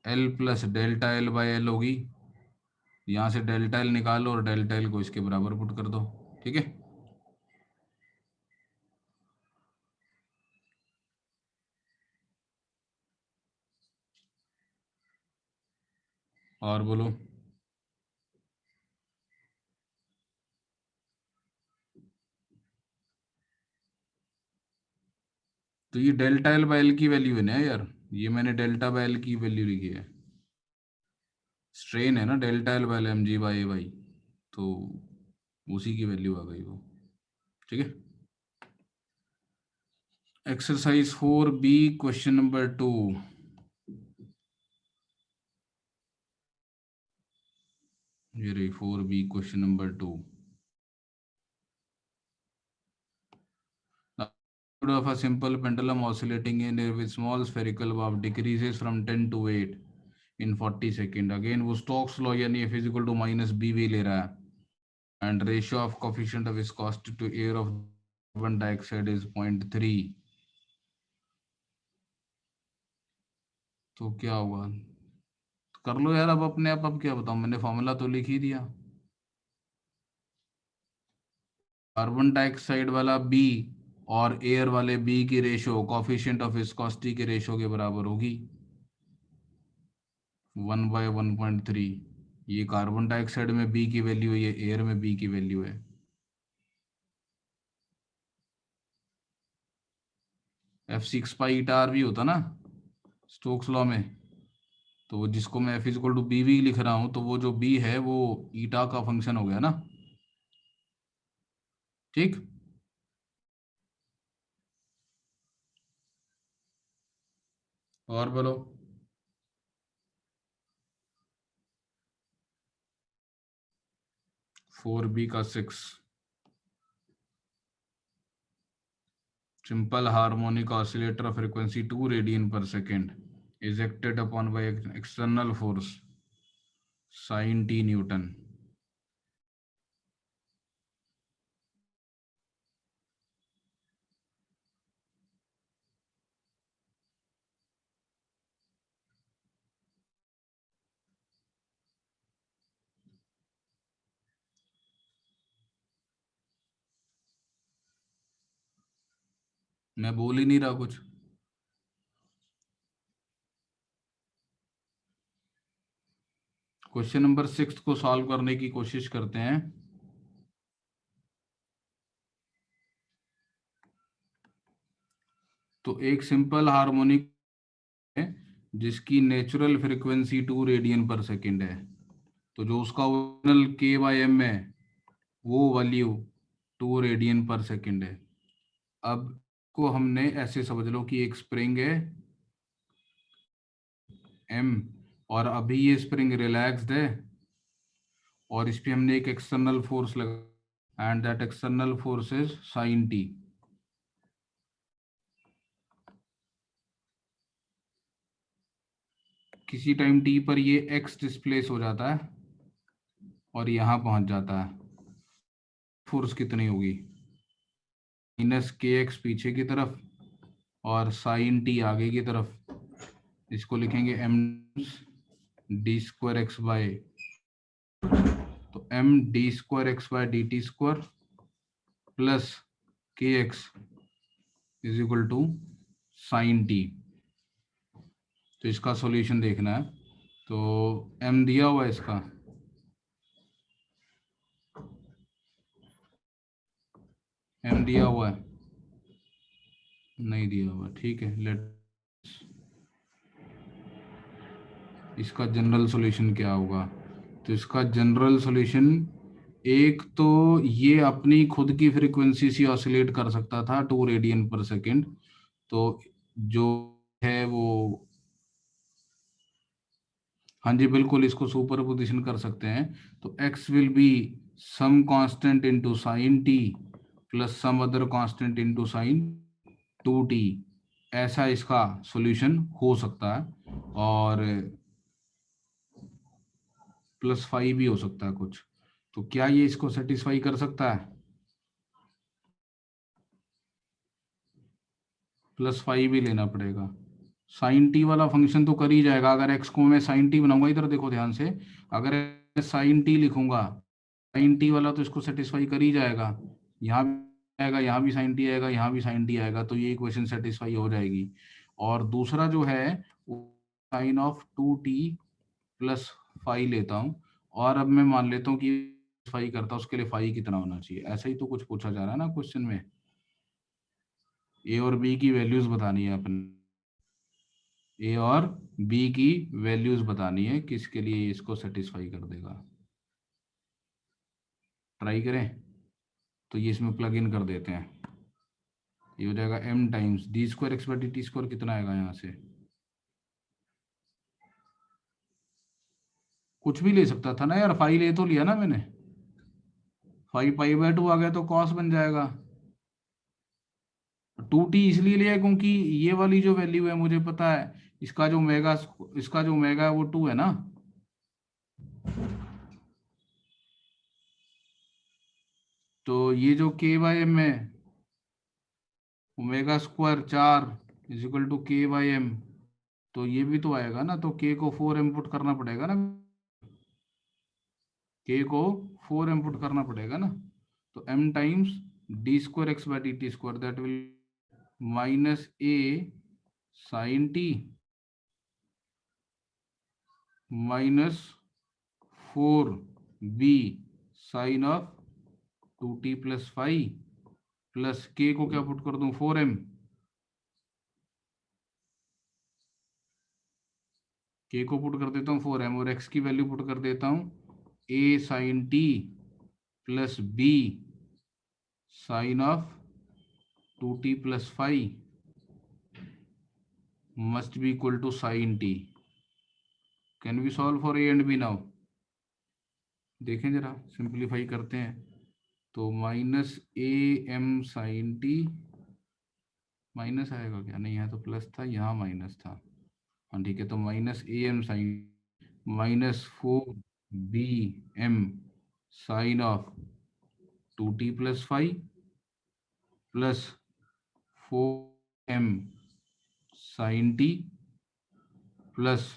L plus delta L/L होगी। यहाँ से डेल्टा L निकालो और डेल्टा L को इसके बराबर पुट कर दो। ठीक है, और बोलो। तो ये डेल्टा L/L की वैल्यू है ना यार, ये मैंने डेल्टा/L की वैल्यू लिखी है, स्ट्रेन है ना डेल्टा L/L mg/a, तो उसी की वैल्यू आ गई वो। ठीक है, एक्सरसाइज 4B क्वेश्चन नंबर 2। ये रही 4B question number 2। Of a simple pendulum oscillating in air with small spherical valve decreases from 10 to 8 in 40 second. Again वो स्टोक्स लॉ यानी F is equal to minus BV ले रहा है, and ratio of coefficient of viscosity to air of carbon dioxide is 0.3। तो क्या होगा? कर लो यार अब अपने आप, अब क्या बताऊं, मैंने फॉर्मूला तो लिख ही दिया। कार्बन डाइऑक्साइड वाला B और एयर वाले B की रेशो कोफिशिएंट ऑफ विस्कोसिटी के रेशो के बराबर होगी 1/1.3। ये कार्बन डाइऑक्साइड में B की वैल्यू है, ये एयर में B की वैल्यू है। F6π/r भी होता ना स्टोक्स लॉ में, तो वो जिसको मैं F इक्वल टू BV लिख रहा हूं, तो वो जो B है वो ईटा का फंक्शन हो गया ना। ठीक, और बोलो। 4B का 6, simple harmonic oscillator frequency 2 radian per second is acted upon by external force sin t Newton। मैं बोल ही नहीं रहा कुछ। क्वेश्चन नंबर 6 को सॉल्व करने की कोशिश करते हैं। तो एक सिंपल हार्मोनिक है जिसकी नेचुरल फ्रीक्वेंसी 2 रेडियन पर सेकेंड है, तो जो उसका ओरिजिनल K/M है वो वैल्यू 2 रेडियन पर सेकेंड है। अब को हमने ऐसे समझ लो कि एक स्प्रिंग है M, और अभी ये स्प्रिंग रिलैक्स्ड है और इस पे हमने एक एक्सटर्नल फोर्स लगा and that external force is sine T. किसी टाइम टी पर ये एक्स डिस्प्लेस हो जाता है और यहां पहुंच जाता है। फोर्स कितनी होगी? माइनस के एक्स पीछे की तरफ और साइन टी आगे की तरफ। इसको लिखेंगे M D square X by, तो M D square X by D T square plus के X is equal to sine T. तो इसका सॉल्यूशन देखना है। तो एम दिया हुआ है इसका, एम दिया हुआ है? नहीं दिया हुआ, ठीक है। लेट इसका जनरल सॉल्यूशन क्या होगा? तो इसका जनरल सॉल्यूशन, एक तो ये अपनी खुद की फ्रीक्वेंसी से ऑसिलेट कर सकता था 2 रेडियन पर सेकेंड, तो जो है वो, हाँ जी बिल्कुल, इसको सुपर पोजिशन कर सकते हैं। तो x will be some constant into sine T plus some other constant into sine 2t, ऐसा इसका सॉल्यूशन हो सकता है। और प्लस 5 भी हो सकता है कुछ। तो क्या ये इसको सेटिस्फाई कर सकता है? प्लस 5 भी लेना पड़ेगा। साइन टी वाला फंक्शन तो कर ही जाएगा। अगर एक्स को मैं साइन टी बनाऊंगा, इधर देखो ध्यान से, अगर साइन टी लिखूंगा, साइन टी वाला तो इसको सेटिस्फाई कर ही जाएगा। यहाँ भी आएगा, यहाँ भी साइन टी आएगा, यहाँ भी साइन टी आएगा, तो ये इक्वेशन सेटिस्फाई हो जाएगी। और दूसरा जो है वो साइन ऑफ 2t प्लस 5 लेता हूँ, और अब मैं मान लेता हूँ कि फाई करता हूँ, उसके लिए फाई कितना होना चाहिए, ऐसा ही तो कुछ पूछा जा रहा है ना क्वेश्चन में। ए और बी की वैल्यूज बतानी है अपने, ए और बी की वैल्यूज बतानी है किसके लिए इसको सेटिस्फाई कर देगा। ट्राई करें। तो ये इसमें प्लग इन कर देते हैं। ये हो जाएगा m times d square x by d T square, कितना आएगा यहाँ से? कुछ भी ले सकता था ना यार, फाई ले तो लिया ना मैंने। 5 पाई बाय 2 आ गया तो कॉस बन जाएगा। 2t इसलिए लिया क्योंकि ये वाली जो वैल्यू है मुझे पता है, इसका जो ओमेगा, इसका जो ओमेगा है वो 2 है ना। तो ये जो के बाई एम है, omega square 4 is equal to k by m, तो ये भी तो आएगा ना। तो के को 4 इनपुट करना पड़ेगा ना, के को 4 इनपुट करना पड़ेगा ना। तो m times d square x by d T square, that will minus a sine t minus 4b sine of 2t plus 5 plus k को क्या पुट कर दूं, 4m, के को पुट कर देता हूँ 4m, और x की वैल्यू पुट कर देता हूँ a sine t plus b sine of 2t plus 5 must be equal to sine t। Can we solve for a and b now? देखें जरा, सिंप्लीफाई करते हैं। तो minus A M sine t, minus आएगा क्या? नहीं है तो प्लस था, यहाँ माइनस था। हाँ ठीक है, तो minus A M sine minus 4b m sine of 2t plus 5 plus 4m sine T plus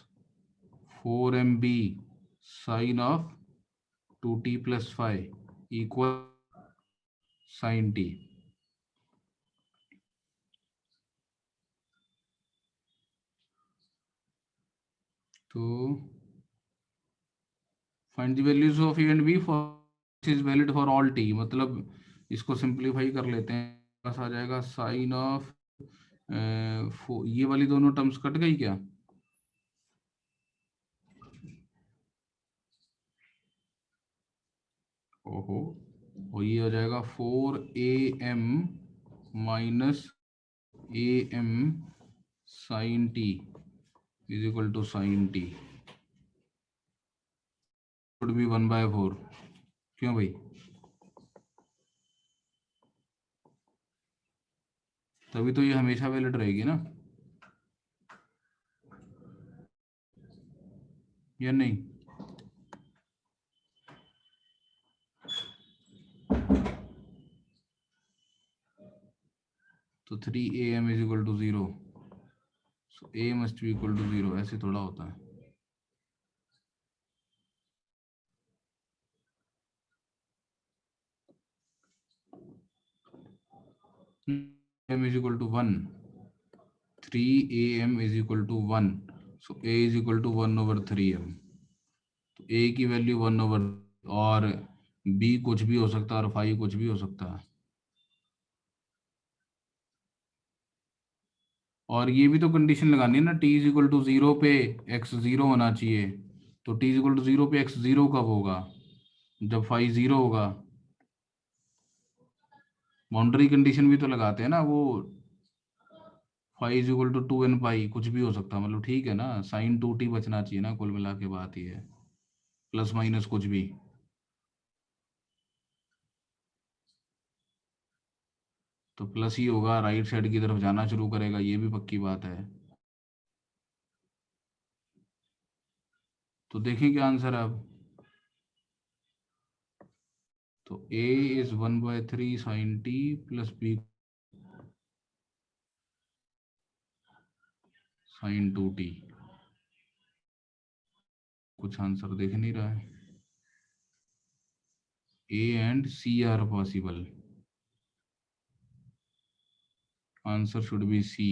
4mb sine of 2t plus 5 equal sine T. तो find the values of A and B for is valid for all T, मतलब इसको simplify कर लेते हैं। बस आ जाएगा sign of, ये वाली दोनों टर्म्स कट गई क्या? ओहो, और ये हो जाएगा 4am minus A M sine t is equal to sine t. would be 1/4. क्यों भाई? तभी तो ये हमेशा वैलिड रहेगी ना, या नहीं? तो 3am is equal to 0, so a must be equal to 0. ऐसे थोड़ा होता है. am is equal to 1, 3am is equal to 1, so a is equal to 1/3m. तो a की वैल्यू 1/, और b कुछ भी हो सकता है और phi कुछ भी हो सकता है. और ये भी तो कंडीशन लगानी है ना, t इज इक्वल टू 0 पे x 0 होना चाहिए. तो t इज इक्वल टू 0 पे x 0 कब होगा? जब phi 0 होगा. बाउंड्री कंडीशन भी तो लगाते हैं ना, वो phi is equal to 2n pi कुछ भी हो सकता है, मतलब ठीक है ना, sin 2t बचना चाहिए ना, कुल मिला के बात ये है, प्लस माइनस कुछ भी. तो प्लस ही होगा, राइट साइड की तरफ जाना शुरू करेगा, ये भी पक्की बात है. तो देखिए क्या आंसर है अब. तो a is 1/3 sin t plus b sin 2t. कुछ आंसर देख नहीं रहा है. A and C are possible. Answer should be C.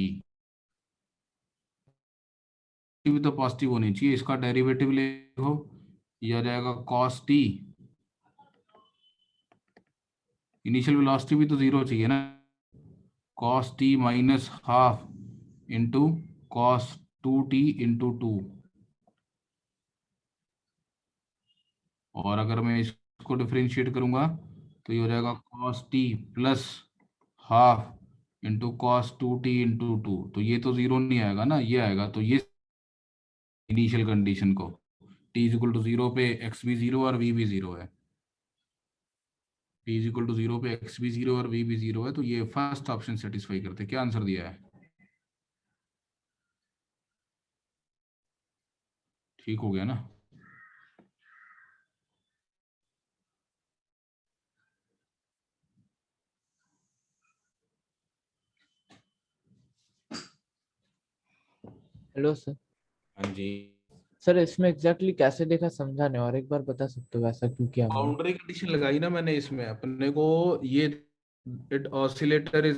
भी तो पॉजिटिव होनी चाहिए, इसका डेरिवेटिव देखो, ये आ जाएगा cos t. इनिशियल वेलोसिटी भी तो 0 चाहिए ना, cos t minus half into cos 2t into 2. और अगर मैं इसको डिफरेंशिएट करूंगा तो ये हो जाएगा cos t plus half into cos 2t into 2. तो ये तो 0 नहीं आएगा ना, ये आएगा. तो ये इनिशियल कंडीशन को t इज इक्वल टू 0 पे x भी 0 और v भी 0 है. t इज इक्वल टू 0 पे x भी 0 और v भी 0 है. तो ये फर्स्ट ऑप्शन सेटिस्फाई करते हैं. क्या आंसर दिया है? ठीक हो गया ना. Hello sir. हाँ जी. सर इसमें एग्जैक्टली कैसे देखा समझा नहीं, और एक बार बता सकते हो ऐसा क्यों किया हमने? बाउंड्री कंडीशन लगाई ना मैंने इसमें अपने को, ये it oscillator is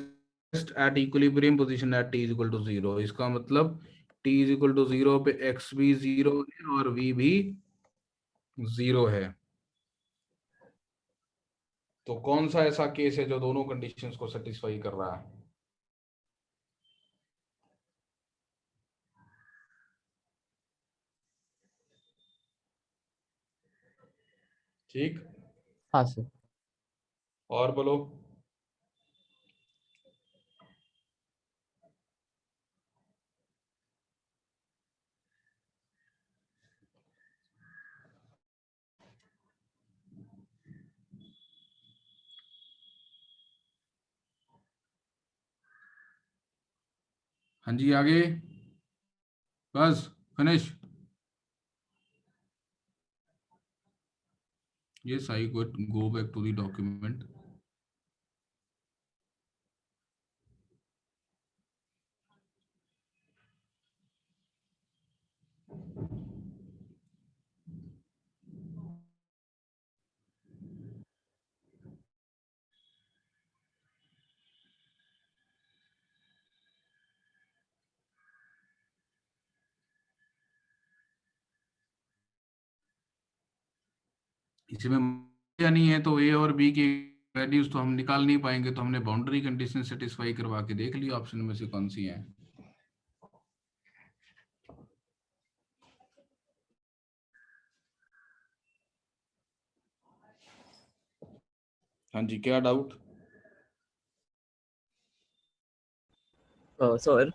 at equilibrium position at t is equal to 0. इसका मतलब t इज इक्वल टू 0 पे x भी 0 है और v भी 0 है. तो कौन सा ऐसा केस है जो दोनों कंडीशंस को सेटिस्फाई कर रहा है? ठीक. हाँ सर. और बोलो. हाँ जी, आगे. बस finish. Yes, I could go back to the document. इसमें या नहीं है तो ए और बी की वैल्यूज तो हम निकाल नहीं पाएंगे, तो हमने बाउंड्री कंडीशन सेटिस्फाई करवा के देख ली ऑप्शन में से कौन सी है. हाँ जी, क्या डाउट? सर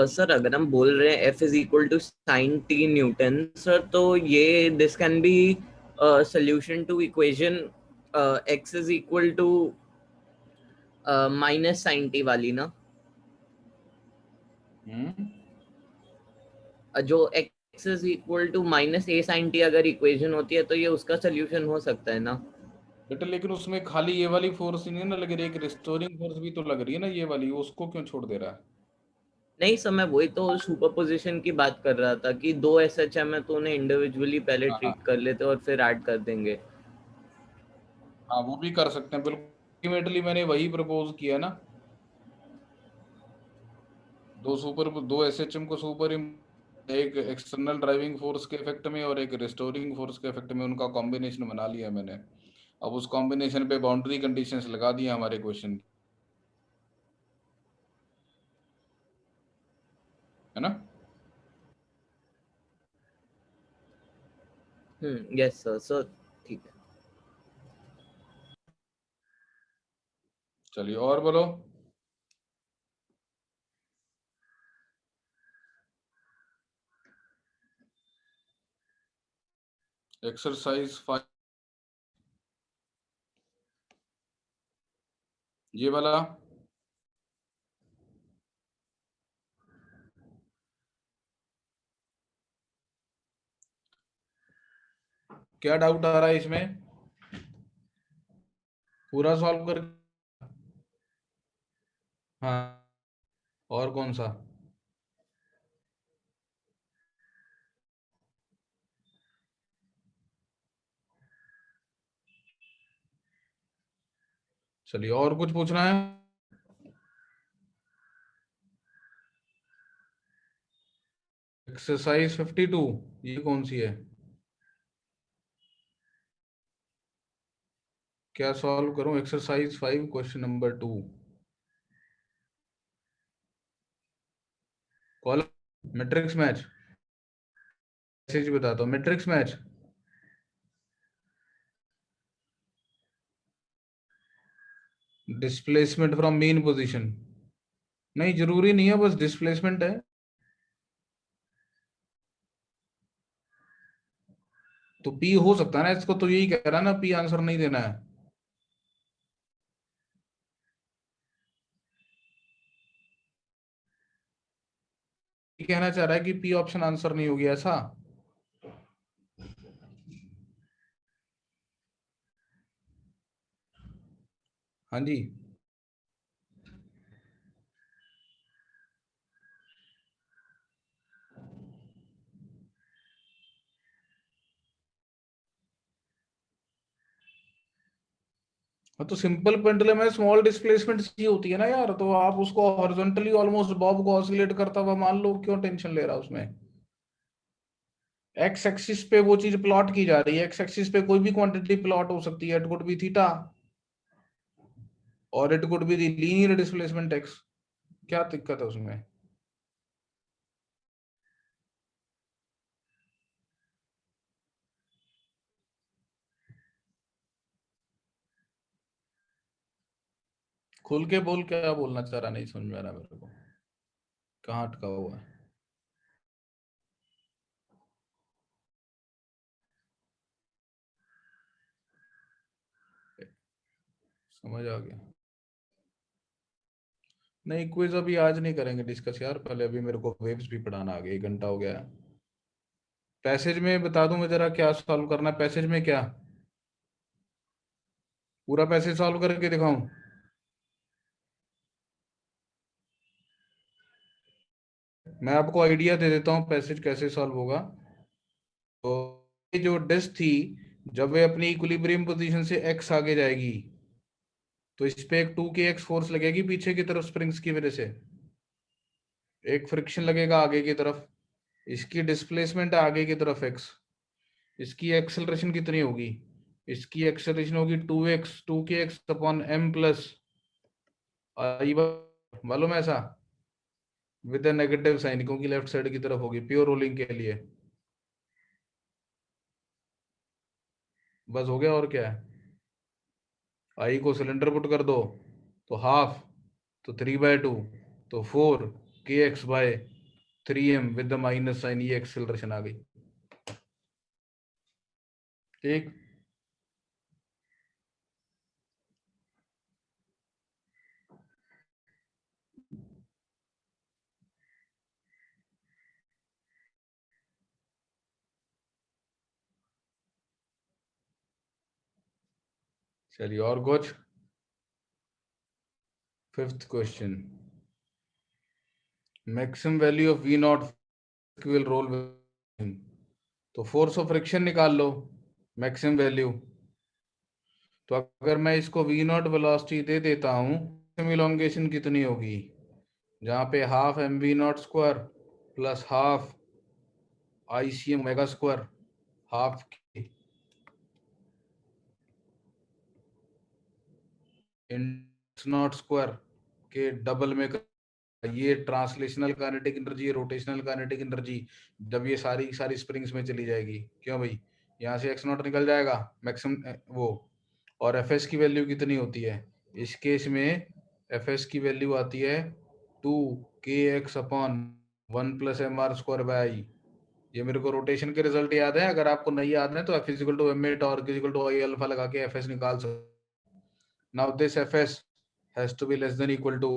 सर अगर हम बोल रहे हैं F is equal to sine t newton sir, तो ये this can be solution to equation x is equal to minus sin t वाली ना, जो x is equal to minus a sin t अगर इक्वेशन होती है तो ये उसका सोल्यूशन हो सकता है ना बेटा, लेकिन उसमें खाली ये वाली फोर्स नहीं है ना लग रही, एक रिस्टोरिंग फोर्स भी तो लग रही है ना ये वाली, उसको क्यों छोड़ दे रहा है? नहीं सर, मैं वही तो सुपरपोजिशन की बात कर रहा था कि दो SHM है तो उन्हें इंडिविजुअली पहले हाँ ट्रीट कर लेते और फिर ऐड कर देंगे। हाँ, वो भी कर सकते हैं बिल्कुल। अल्टीमेटली मैंने वही प्रपोज किया ना, दो एसएचएम को सुपर, एक एक्सटर्नल ड्राइविंग फोर्स के इफेक्ट में और एक रिस्टोरिंग फोर्स के इफेक्ट में, उनका कॉम्बिनेशन बना लिया मैंने। अब उस कॉम्बिनेशन पे बाउंड्री कंडीशंस लगा दिए हमारे क्वेश्चन, है ना? यस सर, सर ठीक है। चलिए और बोलो। एक्सरसाइज 5 ये वाला क्या डाउट आ रहा है इसमें? पूरा सॉल्व कर, हाँ, और कौन सा? चलिए और कुछ पूछना है? एक्सरसाइज 52 ये कौन सी है? क्या सॉल्व करूं? Exercise 5 question number 2, column matrix match. Message बताता हूँ, matrix match displacement from mean position, नहीं जरूरी नहीं है, बस डिस्प्लेसमेंट है। तो पी हो सकता है ना, इसको तो यही कह रहा है ना, पी आंसर नहीं देना है। कहना चाह रहा है कि पी ऑप्शन आंसर नहीं होगी, ऐसा? हाँ जी, हाँ तो सिंपल पेंडुलम में स्मॉल डिस्प्लेसमेंट सी होती है ना यार, तो आप उसको हॉरिजॉन्टली ऑलमोस्ट बॉब को ऑसिलेट करता हुआ मान लो, क्यों टेंशन ले रहा उसमें? एक्स एक्सिस पे वो चीज प्लॉट की जा रही है, एक्स एक्सिस पे कोई भी क्वांटिटी प्लॉट हो सकती है, इट कुड बी थीटा और it could be the linear displacement x. क्या दिक्कत है उसमें? खुल के बोल, क्या बोलना चाह रहा, नहीं समझ में आ रहा मेरे को, कहाँ अटका हुआ है? समझ आ गया? नहीं क्विज अभी आज नहीं करेंगे डिस्कस यार, पहले अभी मेरे को वेव्स भी पढ़ाना, आ गया 1 घंटा हो गया है। पैसेज में बता दूं मैं जरा क्या सॉल्व करना है, पैसेज में क्या पूरा पैसेज सॉल्व करके दिखाऊं? मैं आपको आइडिया दे देता हूँ पैसेज कैसे सॉल्व होगा। तो ये जो डिस्क थी, जब वे अपनी इक्विलिब्रियम पोजीशन से x आगे जाएगी तो इस पे एक 2kx फोर्स लगेगी पीछे की तरफ स्प्रिंग्स की वजह से, एक फ्रिक्शन लगेगा आगे की तरफ, इसकी डिस्प्लेसमेंट है आगे की तरफ x, इसकी एक्सेलरेशन कितनी होगी? इसकी एक्सेलरेशन होगी 2k x upon m plus I, मालूम है ऐसा, विद नेगेटिव साइन, क्योंकि लेफ्ट साइड की तरफ होगी प्योर रोलिंग के लिए। बस हो गया, और क्या है? आई को सिलेंडर पुट कर दो तो हाफ, तो 3/2, तो 4kx/3m with the minus sine, ये एक्सेलरेशन आ गई। ठीक, चलिए और कुछ। Fifth question, maximum value of v nought will roll with, तो फोर्स ऑफ फ्रिक्शन निकाल लो मैक्सिमम वैल्यू। तो अगर मैं इसको वी नॉट वेलोसिटी दे देता हूँ, इलोंगेशन कितनी होगी, जहाँ पे half m v nought square plus half I c m omega square, half nought square के डबल में ये translational kinetic energy, rotational kinetic energy, जब ये सारी सारी स्प्रिंग्स में चली जाएगी, क्यों भाई, यहाँ से एक्स नॉट निकल जाएगा मैक्सिमम वो। और एफ एस की वैल्यू कितनी होती है इस केस में, एफ एस की वैल्यू आती है 2kx upon 1 plus M R square by I. ये मेरे को रोटेशन के रिजल्ट याद है, अगर आपको नहीं याद है तो F is equal to m a torque is equal to I alpha लगा के एफ एस निकाल सकते। Now this F s has to be less than equal to,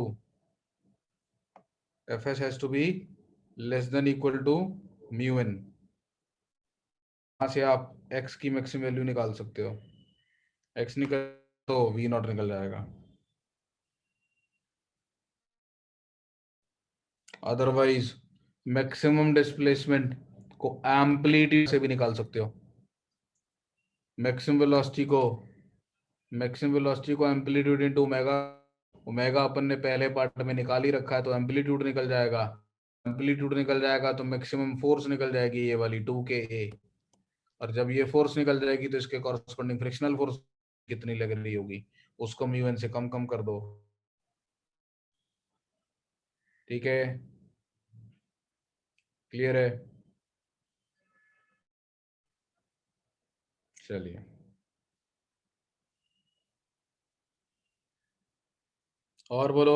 Fs has to be less than equal to mu n। यहाँ से आप x की maximum value निकाल सकते हो, x निकल तो v नॉट निकल जाएगा, अदरवाइज मैक्सिमम डिस्प्लेसमेंट को एम्पलीट्यूड से भी निकाल सकते हो। मैक्सिमम वेलोसिटी को एम्पलीट्यूड इनटू ओमेगा, ओमेगा अपन ने पहले पार्ट में निकाल ही रखा है, तो एम्पलीट्यूड निकल जाएगा, एम्पलीट्यूड निकल जाएगा तो मैक्सिमम फोर्स निकल जाएगी ये वाली 2ka, और जब ये फोर्स निकल जाएगी तो इसके कॉरस्पॉन्डिंग फ्रिक्शनल फोर्स कितनी लग रही होगी, उसको म्यू एन से कम कर दो। ठीक है, क्लियर है, चलिए और बोलो,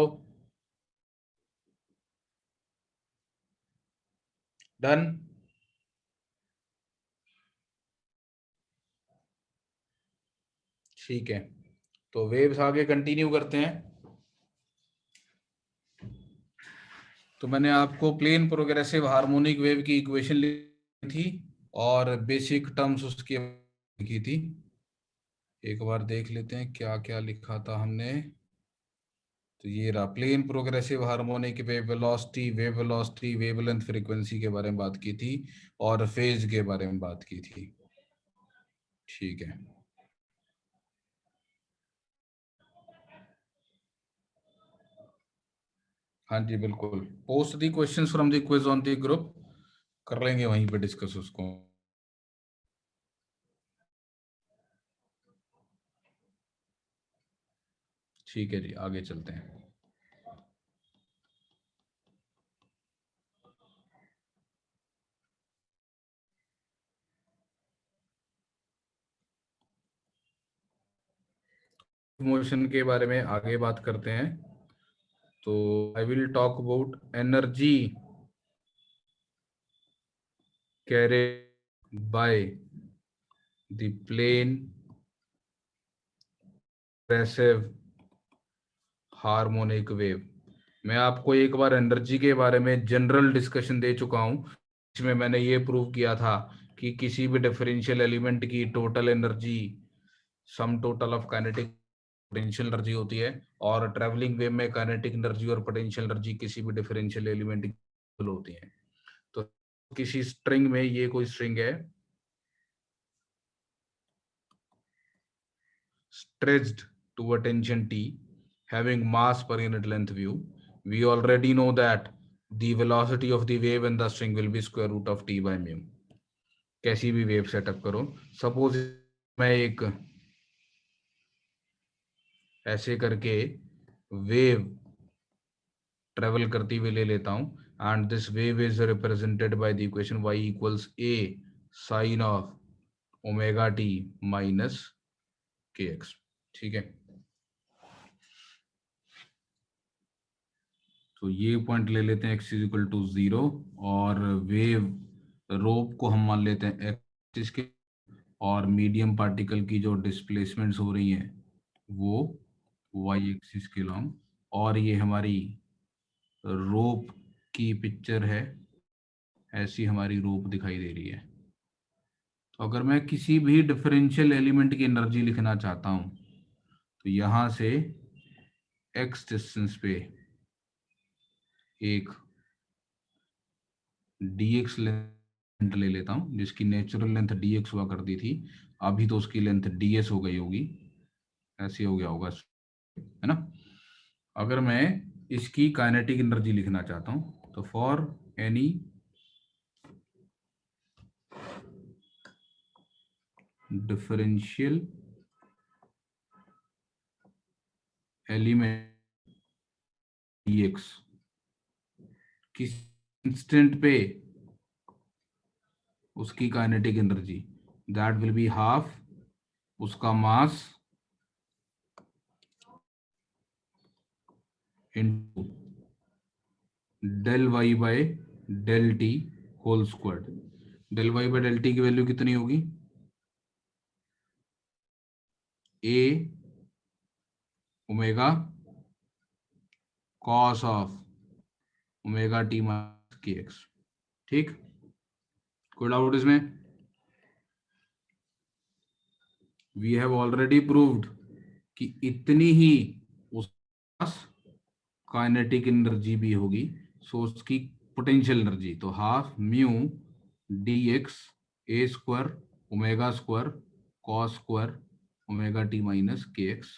डन। ठीक है, तो वेव्स आगे कंटिन्यू करते हैं। तो मैंने आपको प्लेन प्रोग्रेसिव हार्मोनिक वेव की इक्वेशन लिखी थी और बेसिक टर्म्स उसकी लिखी थी। एक बार देख लेते हैं क्या क्या लिखा था हमने। तो ये रहा, plane progressive harmonic wave velocity, wavelength, frequency के बारे में बात की थी और फेज के बारे में बात की थी। ठीक है, हाँ जी बिल्कुल, post the questions from the quiz on the group, कर लेंगे वहीं पे डिस्कस उसको। ठीक है जी, आगे चलते हैं। मोशन के बारे में आगे बात करते हैं। तो I will talk about energy carried by the plane progressive harmonic wave. मैं आपको एक बार एनर्जी के बारे में जनरल डिस्कशन दे चुका हूं, इसमें मैंने ये प्रूव किया था कि किसी भी डिफरेंशियल एलिमेंट की total energy sum total of kinetic potential energy होती है, और ट्रैवलिंग वेव में काइनेटिक एनर्जी और पोटेंशियल एनर्जी किसी भी डिफरेंशियल एलिमेंट की होती है। तो किसी स्ट्रिंग में, ये कोई स्ट्रिंग है stretched to a tension T having mass per unit length view, we already know that the velocity of the wave in the string will be square root of T by mu। कैसी भी wave setup करो, suppose मैं एक ऐसे करके wave travel करती हुई ले लेता हूं, and this wave is represented by the equation y equals a sine of omega t minus kx। ठीक है, तो ये पॉइंट ले लेते हैं x इज इक्वल टू 0, और वेव रोप को हम मान लेते हैं x के, और मीडियम पार्टिकल की जो डिस्प्लेसमेंट्स हो रही हैं वो वाई एक्सिस के लॉन्ग, और ये हमारी रोप की पिक्चर है, ऐसी हमारी रोप दिखाई दे रही है। तो अगर मैं किसी भी डिफरेंशियल एलिमेंट की एनर्जी लिखना चाहता हूं तो यहां से एक्स डिस्टेंस पे एक dx लेंथ ले लेता हूं, जिसकी नेचुरल लेंथ dx हुआ करती थी, अभी तो उसकी लेंथ ds हो गई होगी, ऐसे हो गया होगा, है ना। अगर मैं इसकी काइनेटिक एनर्जी लिखना चाहता हूं तो for any differential element dx, किस इंस्टेंट पे उसकी kinetic energy, that will be half उसका mass into del Y by del T whole squared. Del Y by del T की वैल्यू कितनी होगी, A omega cos of omega T minus के X. ठीक, कोई डाउट इसमें? वी हैव ऑलरेडी प्रूव्ड कि इतनी ही उस काइनेटिक एनर्जी भी होगी, सो उसकी पोटेंशियल एनर्जी तो half mu D X A square omega square cos square omega T minus के एक्स,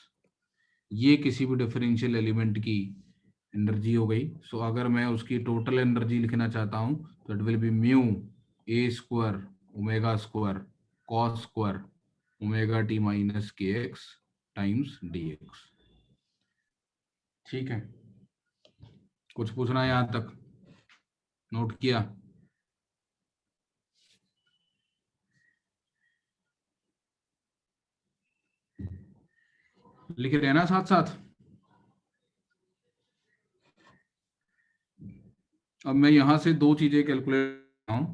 ये किसी भी डिफरेंशियल एलिमेंट की एनर्जी हो गई। सो अगर मैं उसकी टोटल एनर्जी लिखना चाहता हूं तो it will be mu a square omega square cos square omega T minus के एक्स टाइम्स डी एक्स। ठीक है, कुछ पूछना है यहां तक? नोट किया? लिख रहे हैं ना साथ साथ? अब मैं यहां से दो चीजें कैलकुलेट करता हूं,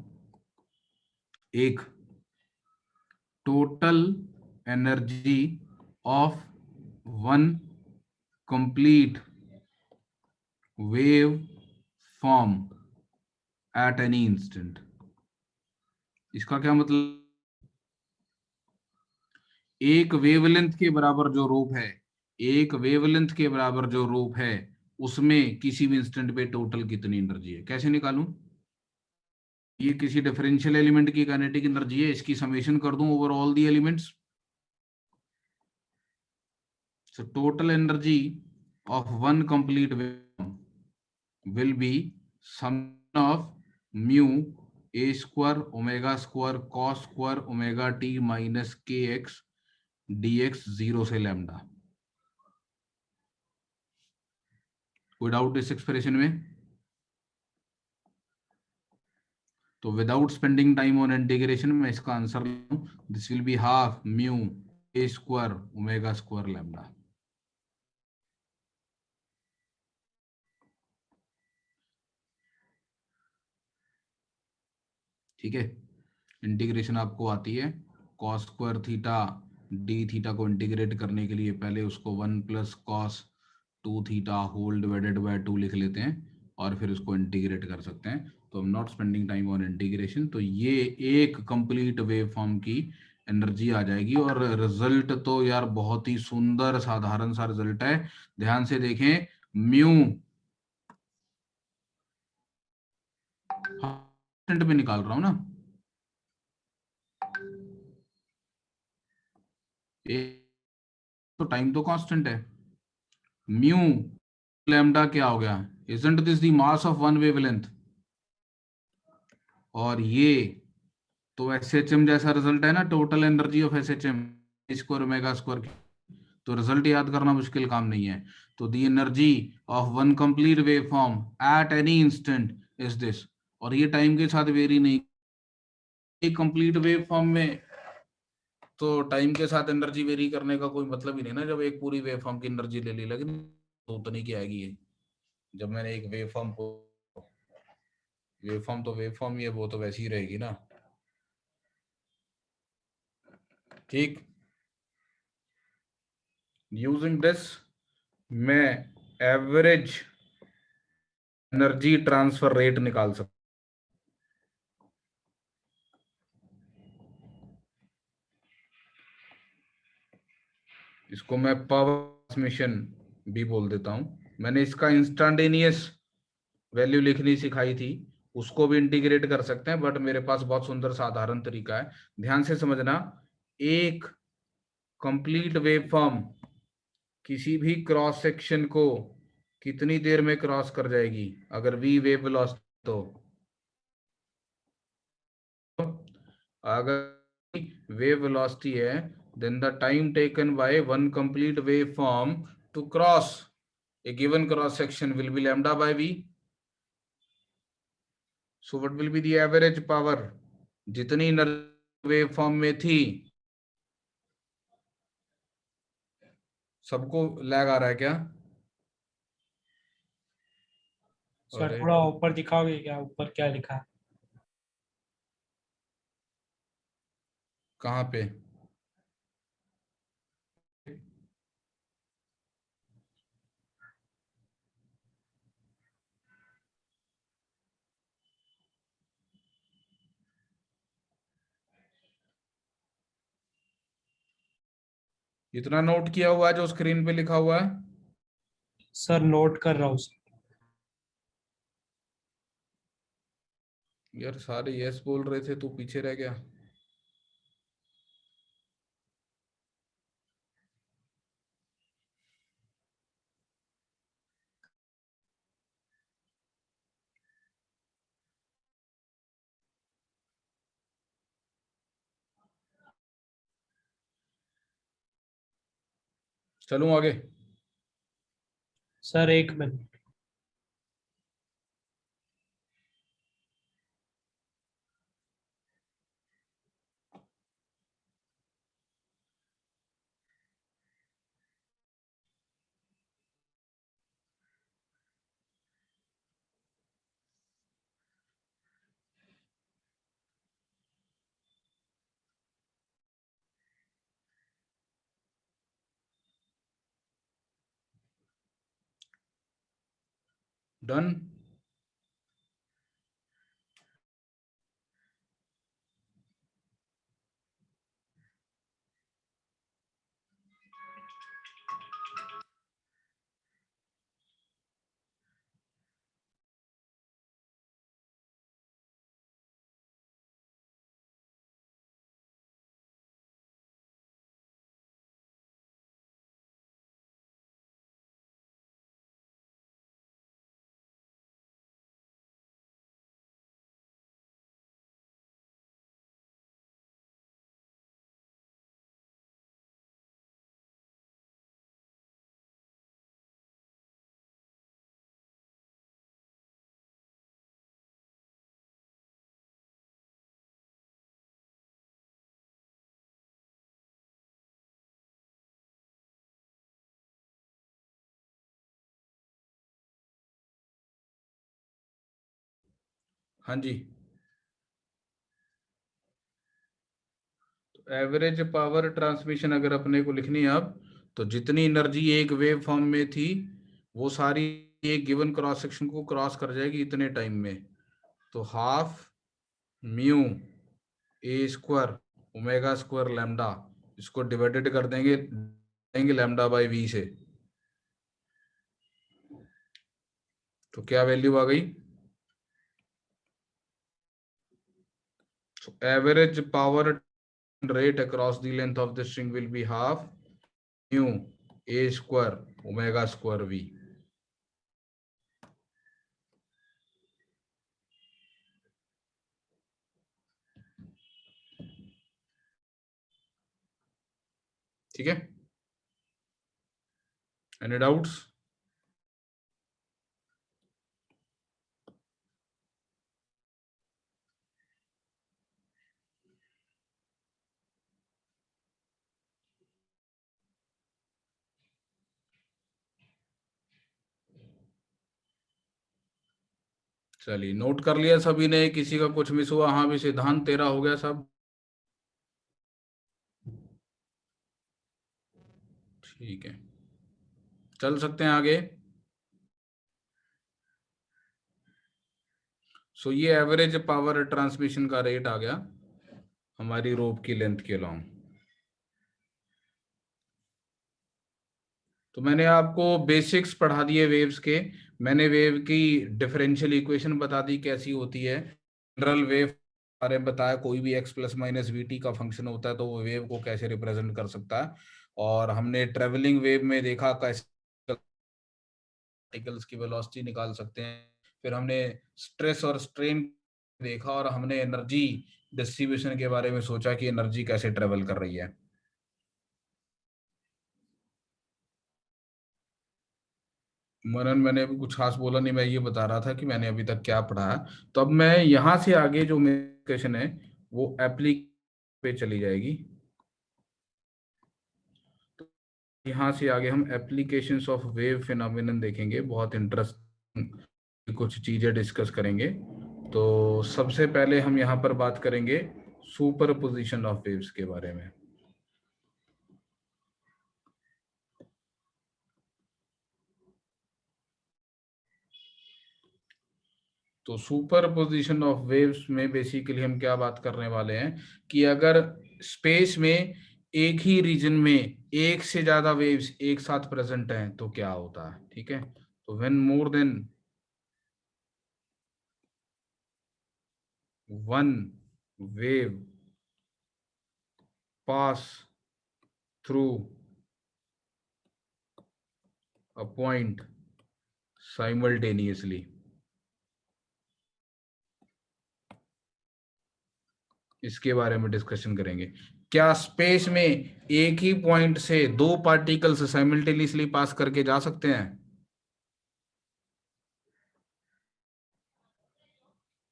एक total energy of one complete wave form at any instant. इसका क्या मतलब, एक वेवलेंथ के बराबर जो रूप है, एक वेवलेंथ के बराबर जो रूप है, उसमें किसी भी इंस्टेंट पे टोटल कितनी एनर्जी है, कैसे निकालूं? ये किसी डिफरेंशियल एलिमेंट की काइनेटिक एनर्जी है, इसकी समेशन कर दूं over all the elements. So total energy of one complete wave will be sum of mu a square omega square cos square omega t minus kx dx 0 से lambda. कोई doubt इस expression में? तो without spending time on integration में इसका answer this will be half mu a square omega square lambda. ठीक है, integration आपको आती है, cos square theta D theta को इंटीग्रेट करने के लिए पहले उसको 1 plus cos 2 theta whole divided by 2 लिख लेते हैं और फिर उसको इंटीग्रेट कर सकते हैं। तो हम not spending time on integration, तो ये एक कंप्लीट वेव फॉर्म की एनर्जी आ जाएगी। और रिजल्ट तो यार बहुत ही सुंदर साधारण सा रिजल्ट है, ध्यान से देखें। म्यू पे निकाल रहा हूं ना, तो टाइम तो कांस्टेंट है, म्यू लैम्डा क्या हो गया, isn't this the mass of one wavelength, और ये तो एसएचएम जैसा रिजल्ट है ना, total energy of SHM square omega square की। तो रिजल्ट याद करना मुश्किल काम नहीं है। तो the energy of one complete wave form at any instant is this, और ये टाइम के साथ वेरी नहीं, एक कंप्लीट वेव फॉर्म में तो टाइम के साथ एनर्जी वेरी करने का कोई मतलब ही नहीं ना। जब एक पूरी वेव फॉर्म की एनर्जी ले ली, लेकिन तो उतनी की आएगी ये। जब मैंने एक वेव फॉर्म को, वेव फॉर्म तो वेव फॉर्म ही है, वो तो वैसी ही रहेगी ना। ठीक। यूजिंग दिस मैं एवरेज एनर्जी ट्रांसफर रेट निकाल सकता। इसको मैं पावर ट्रांसमिशन भी बोल देता हूं। मैंने इसका इंस्टेंटेनियस वैल्यू लिखनी सिखाई थी, उसको भी इंटीग्रेट कर सकते हैं, बट मेरे पास बहुत सुंदर साधारण तरीका है। ध्यान से समझना, एक कंप्लीट वेव फॉर्म किसी भी क्रॉस सेक्शन को कितनी देर में क्रॉस कर जाएगी अगर v वेव वेलोसिटी, तो अगर वेव वेलोसिटी है then the time taken by one complete waveform to cross a given cross section will be lambda by v. So what will be the average power? जितनी waveform में थी, सबको lag आ रहा है क्या? सर थोड़ा ऊपर दिखाओगे क्या, ऊपर क्या लिखा है? कहाँ पे? इतना नोट किया हुआ है जो स्क्रीन पे लिखा हुआ है? सर नोट कर रहा हूँ सर। यार सारे यस बोल रहे थे, तू पीछे रह गया। चलूं आगे? सर एक मिनट। डन। हाँ जी, एवरेज पावर ट्रांसमिशन अगर अपने को लिखनी है अब, तो जितनी एनर्जी एक वेव फॉर्म में थी वो सारी एक गिवन क्रॉस सेक्शन को क्रॉस कर जाएगी इतने टाइम में। तो half mu a square omega square lambda, इसको डिवाइडेड कर देंगे लैम्डा बाई वी से, तो क्या वैल्यू आ गई? Average power rate across the length of the string will be half mu a square omega square v. ठीक है, एनी डाउट्स? चलिए, नोट कर लिया सभी ने? किसी का कुछ मिस हुआ? हाँ भी, सिद्धांत तेरा हो गया सब? ठीक है, चल सकते हैं आगे। सो ये एवरेज पावर ट्रांसमिशन का रेट आ गया हमारी रोप की लेंथ के अलॉन्ग। तो मैंने आपको बेसिक्स पढ़ा दिए वेव्स के, मैंने वेव की डिफरेंशियल इक्वेशन बता दी कैसी होती है, जनरल वेव बारे में बताया, कोई भी x plus minus we T का फंक्शन होता है तो वो वेव को कैसे रिप्रेजेंट कर सकता है, और हमने ट्रेवलिंग वेव में देखा कैसे पार्टिकल्स की वेलोसिटी निकाल सकते हैं, फिर हमने स्ट्रेस और स्ट्रेन देखा, और हमने एनर्जी डिस्ट्रीब्यूशन के बारे में सोचा कि एनर्जी कैसे ट्रेवल कर रही है। मनन, मैंने अभी कुछ खास बोला नहीं, मैं ये बता रहा था कि मैंने अभी तक क्या पढ़ा है। तो अब मैं यहाँ से आगे जो मेरी क्वेश्चन है वो एप्लीकेशन पे चली जाएगी। तो यहाँ से आगे हम एप्लीकेशंस ऑफ वेव फिनोमेनन देखेंगे, बहुत इंटरेस्टिंग कुछ चीजें डिस्कस करेंगे। तो सबसे पहले हम यहाँ पर बात करेंगे सुपरपोजिशन ऑफ वेव्स के बारे में। तो सुपरपोजिशन ऑफ वेव्स में बेसिकली हम क्या बात करने वाले हैं कि अगर स्पेस में एक ही रीजन में एक से ज्यादा वेव्स एक साथ प्रेजेंट हैं तो क्या होता है। ठीक है, तो when more than one wave pass through a point simultaneously, इसके बारे में डिस्कशन करेंगे। क्या स्पेस में एक ही पॉइंट से दो पार्टिकल्स साइमल्टेनियसली पास करके जा सकते हैं?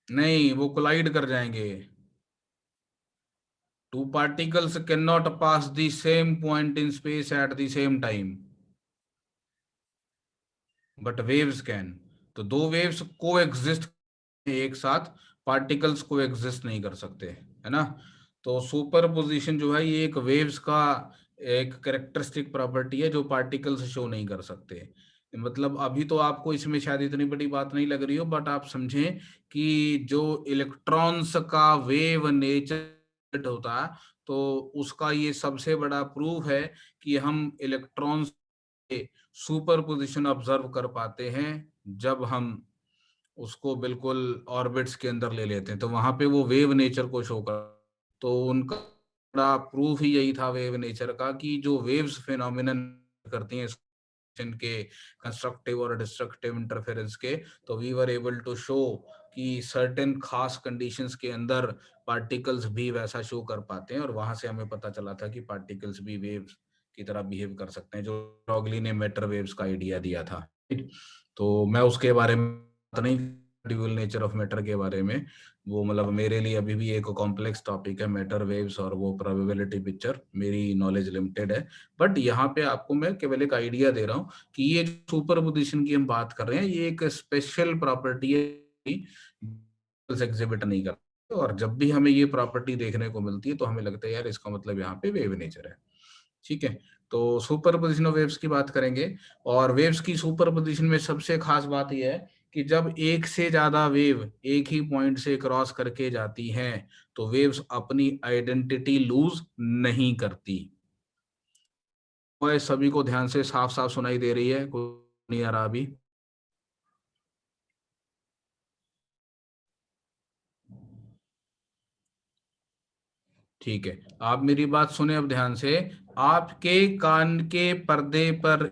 नहीं, वो कोलाइड कर जाएंगे। Two particles can not pass the same point in space at the same time, but waves can. तो दो वेव्स को एग्जिस्ट एक साथ, पार्टिकल्स को एग्जिस्ट नहीं कर सकते, है ना। तो सुपरपोजिशन जो है ये एक वेव्स का एक कैरेक्टरिस्टिक प्रॉपर्टी है जो पार्टिकल्स शो नहीं कर सकते। मतलब अभी तो आपको इसमें शायद इतनी बड़ी बात नहीं लग रही हो, बट आप समझें कि जो इलेक्ट्रॉन्स का वेव नेचर होता है तो उसका ये सबसे बड़ा प्रूफ है कि हम इलेक्ट्रॉन्स सुपरपोजिशन ऑब्जर्व कर पाते हैं जब हम उसको बिल्कुल ऑर्बिट्स के अंदर ले लेते हैं, तो वहां पे वो वेव नेचर को शो कर। तो उनका बड़ा प्रूफ ही यही था वेव नेचर का कि जो वेव्स फिनोमिनन करती हैं के कंस्ट्रक्टिव और डिस्ट्रक्टिव इंटरफेरेंस के, तो we were able to show कि सर्टेन खास कंडीशंस के अंदर पार्टिकल्स भी वैसा शो कर पाते हैं, और वहां से हमें पता चला था कि पार्टिकल्स भी वेव्स की तरह बिहेव कर सकते हैं, जो रॉगली ने मैटर वेव्स का आइडिया दिया था। तो मैं उसके बारे में बात नहीं, ड्यूअल नेचर ऑफ मैटर के बारे में, वो मतलब मेरे लिए अभी भी एक कॉम्प्लेक्स टॉपिक है मैटर वेव्स और वो प्रोबेबिलिटी पिक्चर, मेरी नॉलेज लिमिटेड है। बट यहाँ पे आपको मैं केवल एक आइडिया दे रहा हूँ कि ये सुपरपोजिशन की हम बात कर रहे हैं, ये एक स्पेशल प्रॉपर्टी है, एग्जिबिट नहीं करते, और जब भी हमें ये प्रॉपर्टी देखने को मिलती है तो हमें लगता है यार इसका मतलब यहाँ पे वेव नेचर है। ठीक है, तो सुपरपोजिशन ऑफ वेव्स की बात करेंगे, और वेव्स की सुपरपोजिशन में सबसे खास बात यह है कि जब एक से ज्यादा वेव एक ही पॉइंट से क्रॉस करके जाती हैं तो वेव्स अपनी आइडेंटिटी लूज नहीं करती। सभी को ध्यान से साफ साफ सुनाई दे रही है, कोई नहीं आ रहा अभी? ठीक है, आप मेरी बात सुने अब ध्यान से। आपके कान के पर्दे पर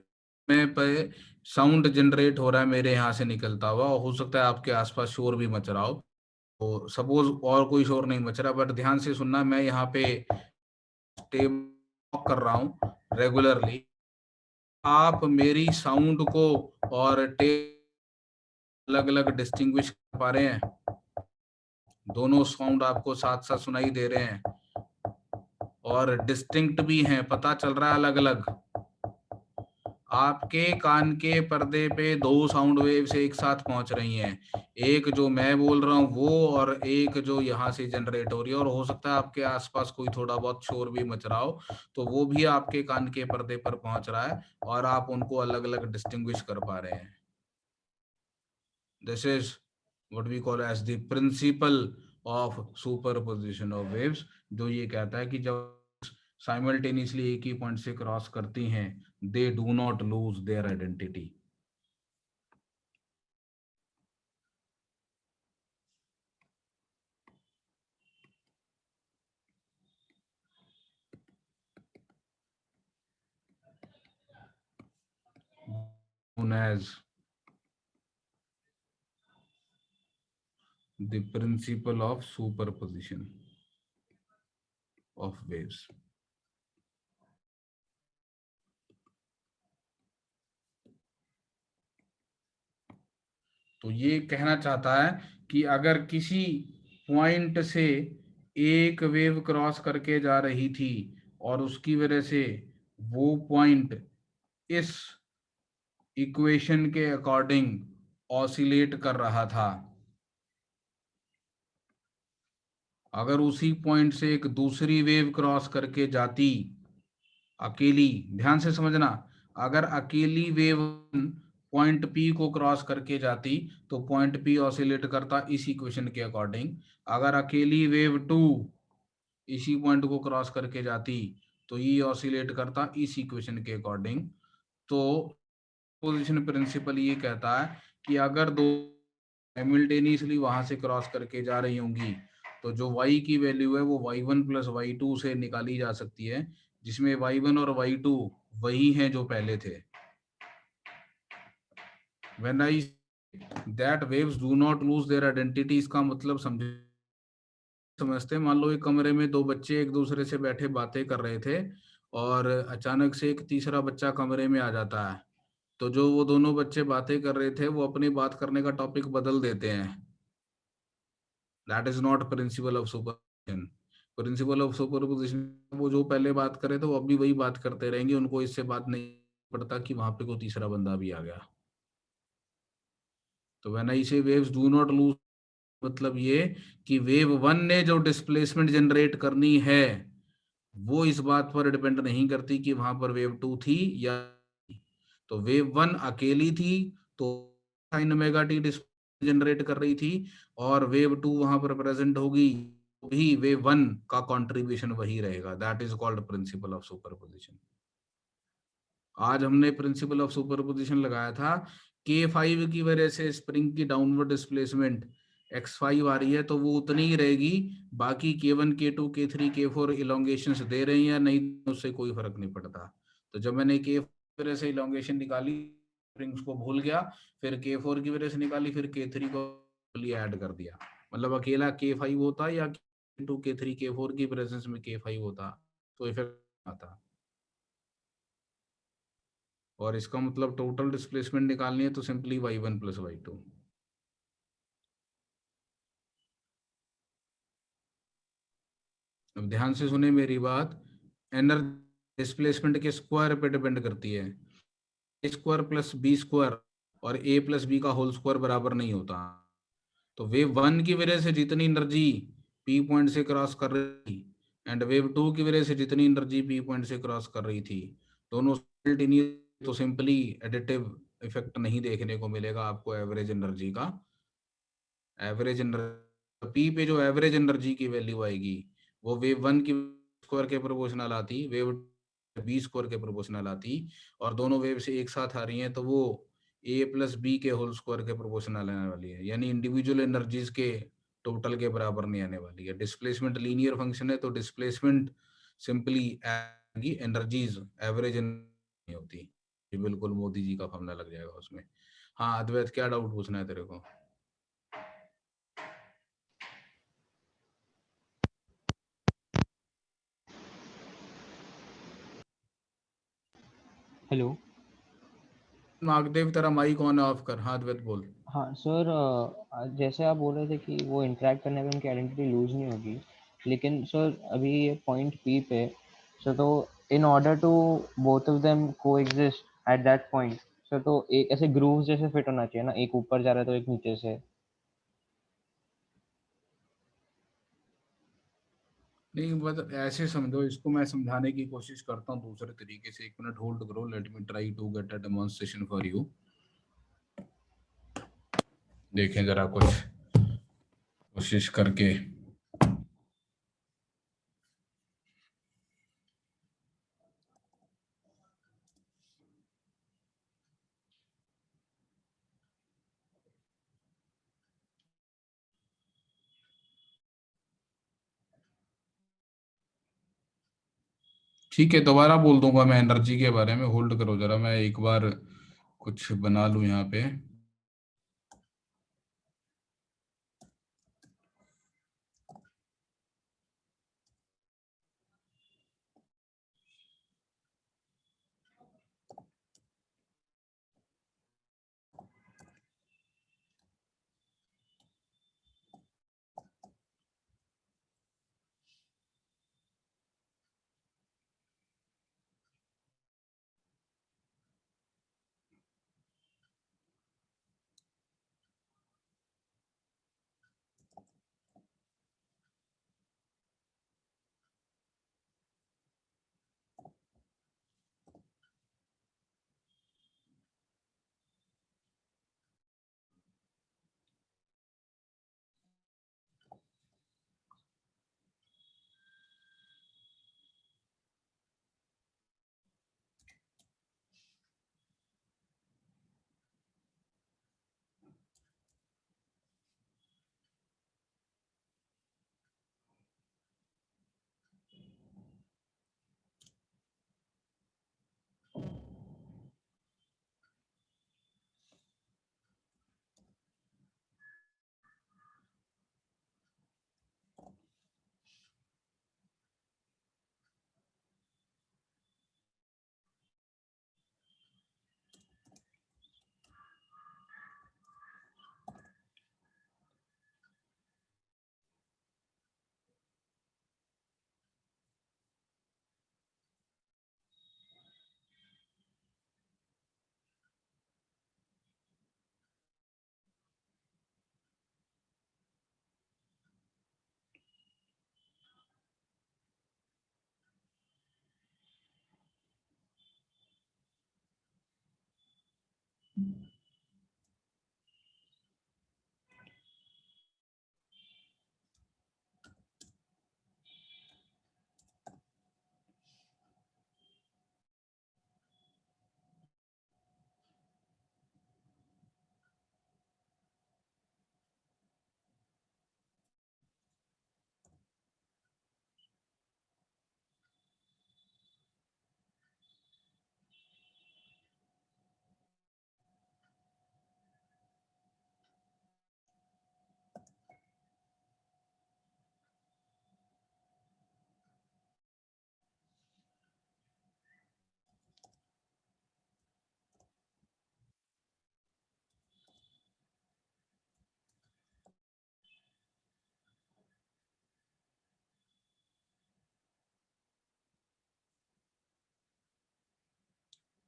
में पे साउंड जनरेट हो रहा है मेरे यहाँ से निकलता हुआ, हो सकता है आपके आसपास शोर भी मच रहा हो, तो सपोज और कोई शोर नहीं मच रहा, बट ध्यान से सुनना, मैं यहाँ पे टेप कर रहा हूँ रेगुलरली, आप मेरी साउंड को और टेप अलग अलग डिस्टिंग्विश कर पा रहे हैं? दोनों साउंड आपको साथ साथ सुनाई दे रहे हैं और डिस्टिंक्ट भी हैं, पता चल रहा है अलग अलग? आपके कान के पर्दे पे दो साउंड वेव्स एक साथ पहुंच रही हैं, एक जो मैं बोल रहा हूँ वो, और एक जो यहाँ से जनरेट हो रही है, और हो सकता है आपके आसपास कोई थोड़ा बहुत शोर भी मच रहा हो, तो वो भी आपके कान के पर्दे पर पहुंच रहा है और आप उनको अलग अलग डिस्टिंग्विश कर पा रहे हैं। This is what we call as the principle of superposition of waves, जो ये कहता है कि जब साइमल्टेनियसली एक ही पॉइंट से क्रॉस करती हैं, they do not lose their identity. known as the principle of superposition of waves. तो ये कहना चाहता है कि अगर किसी पॉइंट से एक वेव क्रॉस करके जा रही थी और उसकी वजह से वो पॉइंट इस इक्वेशन के अकॉर्डिंग ऑसिलेट कर रहा था, अगर उसी पॉइंट से एक दूसरी वेव क्रॉस करके जाती अकेली, ध्यान से समझना, अगर अकेली वेव पॉइंट पी को क्रॉस करके जाती तो पॉइंट पी ऑसिलेट करता इस इक्वेशन के अकॉर्डिंग, अगर अकेली वेव 2 इसी पॉइंट को क्रॉस करके जाती तो ये ऑसिलेट करता इस इक्वेशन के अकॉर्डिंग। तो पोजीशन प्रिंसिपल ये कहता है कि अगर दो साइमल्टेनियसली वहां से क्रॉस करके जा रही होंगी तो जो y की वैल्यू है वो y1 प्लस y2 से निकाली जा सकती है, जिसमें y1 और y2 वही हैं जो पहले थे। When I say that waves do not lose their identity, इसका मतलब समझते हैं, मान लो एक कमरे में दो बच्चे एक दूसरे से बैठे बातें कर रहे थे और अचानक से एक तीसरा बच्चा कमरे में आ जाता है, तो जो वो दोनों बच्चे बातें कर रहे थे वो अपनी बात करने का टॉपिक बदल देते हैं। That is not principal of superposition. Principal of superposition, वो जो पहले बात करे तो वो अभी वही बात करते रहेंगे, उनको इससे बात नहीं पड़ता कि वहां पे कोई तीसरा बंदा भी आ गया। तो व्हेन आई से वेव्स डू नॉट लूज, मतलब ये कि वेव 1 ने जो डिस्प्लेसमेंट जनरेट करनी है वो इस बात पर डिपेंड नहीं करती कि वहां पर वेव 2 थी या, तो वेव 1 अकेली थी तो sin ओमेगा टी जनरेट कर रही थी, और वेव 2 वहां पर प्रेजेंट होगी भी वेव 1 का कंट्रीब्यूशन वही रहेगा। That is called principal of superposition. आज हमने प्रिंसिपल ऑफ सुपरपोजिशन लगाया था, K5 की वजह से स्प्रिंग की डाउनवर्ड डिस्प्लेसमेंट X5 आ रही है तो वो उतनी ही रहेगी, बाकी K1 K2 K3 K4 इलोंगेशंस दे रहे हैं या नहीं उससे कोई फर्क नहीं पड़ता। तो जब मैंने K वजह से इलोंगेशन निकाली, स्प्रिंग्स को भूल गया, फिर K4 की वजह से निकाली, फिर K3 को ऐड कर दिया, मतलब अकेला K5 होता या K2 K3 K4 की प्रेजेंस में K5 होता तो इफेक्ट आता। और इसका मतलब टोटल डिस्प्लेसमेंट निकालनी है तो सिंपली y1 प्लस y2। अब ध्यान से सुने मेरी बात, एनर्जी डिस्प्लेसमेंट के स्क्वायर पे डिपेंड करती है। ए स्क्वायर प्लस बी स्क्वायर और ए प्लस बी का होल स्क्वायर बराबर नहीं होता। तो वेव 1 की वजह से जितनी एनर्जी पी पॉइंट से क्रॉस कर रही थी एंड वेव 2 की वजह से जितनी एनर्जी पी पॉइंट से क्रॉस कर रही थी, दोनों साइमल्टेनियस, तो सिंपली एडिटिव इफेक्ट नहीं देखने को मिलेगा आपको एवरेज एनर्जी का। एवरेज एनर्जी पी पे जो एवरेज एनर्जी की वैल्यू आएगी वो वेव 1 की स्क्वायर के प्रोपोर्शनल आती, वेव बी स्क्वायर के प्रोपोर्शनल आती, और दोनों वेव से एक साथ आ रही हैं तो वो ए प्लस बी के होल स्क्वायर के प्रोपोर्शनल आने वाली है, यानी इंडिविजुअल एनर्जीज के टोटल के बराबर नहीं आने वाली है। डिस्प्लेसमेंट लीनियर फंक्शन है तो डिस्प्लेसमेंट सिंपली एनर्जीज एवरेज नहीं होती। ये बिल्कुल मोदी जी का फॉर्मूला लग जाएगा उसमें। हाँ अद्वैत, क्या डाउट पूछना है तेरे को? हेलो। नागदेव तेरा माइक ऑन ऑफ कर। हाँ अद्वैत बोल। हाँ सर, जैसे आप बोल रहे थे कि वो इंटरेक्ट करने पे उनकी आइडेंटिटी लूज नहीं होगी, लेकिन सर अभी ये पॉइंट पी पे, सर तो in order to both of them को exist, at that point sir, तो एक ऐसे ग्रूव्स जैसे फिट होना चाहिए ना, एक ऊपर जा रहा है तो एक नीचे से। नहीं मतलब ऐसे समझो इसको, मैं समझाने की कोशिश करता हूँ दूसरे तरीके से। 1 मिनट होल्ड करो, let me try to get a demonstration for you. देखें जरा कुछ कोशिश करके। ठीक है, दोबारा बोल दूंगा मैं एनर्जी के बारे में। होल्ड करो जरा, मैं एक बार कुछ बना लूं यहाँ पे।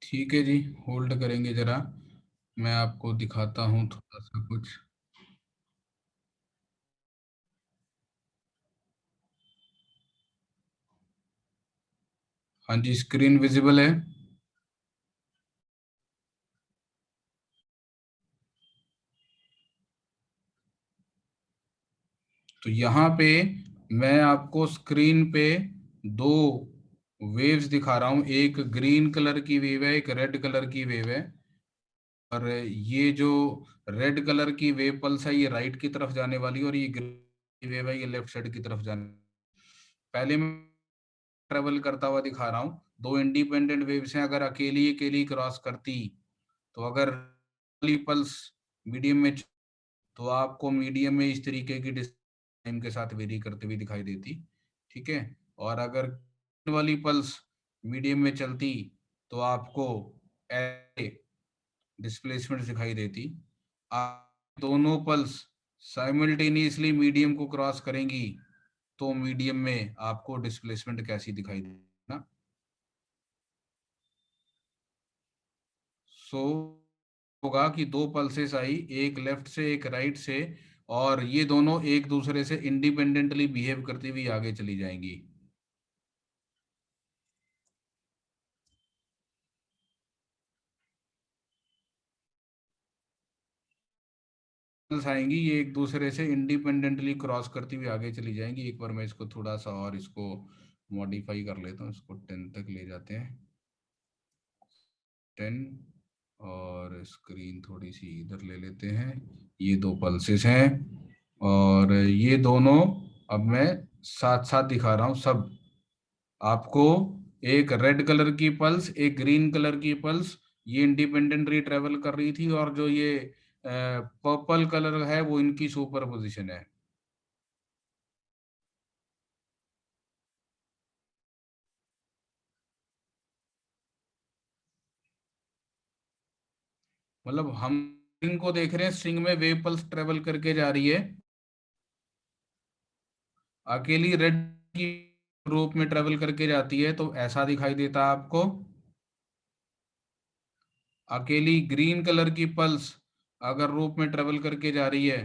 ठीक है जी, होल्ड करेंगे जरा, मैं आपको दिखाता हूँ थोड़ा सा कुछ। हाँ जी, स्क्रीन विजिबल है। तो यहाँ पे मैं आपको स्क्रीन पे दो वेव्स दिखा रहा हूँ। एक ग्रीन कलर की वेव है, एक रेड कलर की वेव है। और ये जो रेड कलर की वेव पल्स है ये राइट की तरफ जाने वाली है, और ये ग्रीन वेव है ये लेफ्ट साइड की तरफ जाने। पहले मैं ट्रेवल करता हुआ दिखा रहा हूँ। दो इंडिपेंडेंट वेव्स हैं, अगर अकेली अकेली क्रॉस करती, तो अगर पल्स मीडियम में, तो आपको मीडियम में इस तरीके की टाइम के साथ वेरी करते हुए दिखाई देती। ठीक है, और अगर वाली पल्स मीडियम में चलती तो आपको डिस्प्लेसमेंट दिखाई देती। आप दोनों पल्स साइमल्टेनियसली मीडियम को क्रॉस करेंगी तो मीडियम में आपको डिस्प्लेसमेंट कैसी दिखाई देगी ना। सो होगा कि दो पल्सेस आई, एक लेफ्ट से एक राइट से, और ये दोनों एक दूसरे से इंडिपेंडेंटली बिहेव करती हुई आगे चली जाएंगी। आएंगी, ये एक दूसरे से इंडिपेंडेंटली क्रॉस करती हुई आगे चली जाएंगी। एक बार मैं इसको थोड़ा सा और इसको मॉडिफाई कर लेता हूँ, इसको 10 तक ले जाते हैं, 10, और स्क्रीन थोड़ी सी इधर ले लेते हैं। ये दो पल्सेस हैं और ये दोनों अब मैं साथ साथ दिखा रहा हूं सब आपको। एक रेड कलर की पल्स, एक ग्रीन कलर की पल्स, ये इंडिपेंडेंटली ट्रेवल कर रही थी, और जो ये पर्पल कलर है वो इनकी सुपर पोजिशन है। मतलब हम स्ट्रिंग को देख रहे हैं, स्ट्रिंग में वेव पल्स ट्रेवल करके जा रही है, अकेली रेड की रूप में ट्रेवल करके जाती है तो ऐसा दिखाई देता है आपको। अकेली ग्रीन कलर की पल्स अगर रूप में ट्रेवल करके जा रही है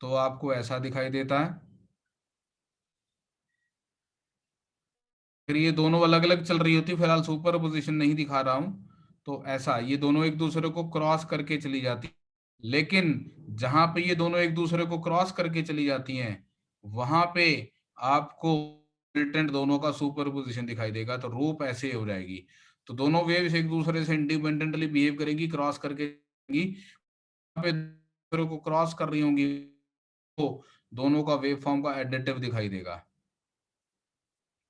तो आपको ऐसा दिखाई देता है। फिर ये दोनों अलग अलग चल रही होती, फिलहाल सुपर पोजिशन नहीं दिखा रहा हूं, तो ऐसा ये दोनों एक दूसरे को क्रॉस करके चली जाती। लेकिन जहां पे ये दोनों एक दूसरे को क्रॉस करके चली जाती हैं वहां पे आपको रिजल्टेंट दोनों का सुपर पोजिशन दिखाई देगा, तो रूप ऐसे हो जाएगी। तो दोनों वेव्स एक दूसरे से इंडिपेंडेंटली बिहेव करेंगी, क्रॉस करके जाएंगी, पे दूसरे को क्रॉस कर रही होंगी, तो दोनों का वेव फॉर्म का एडिटिव दिखाई देगा।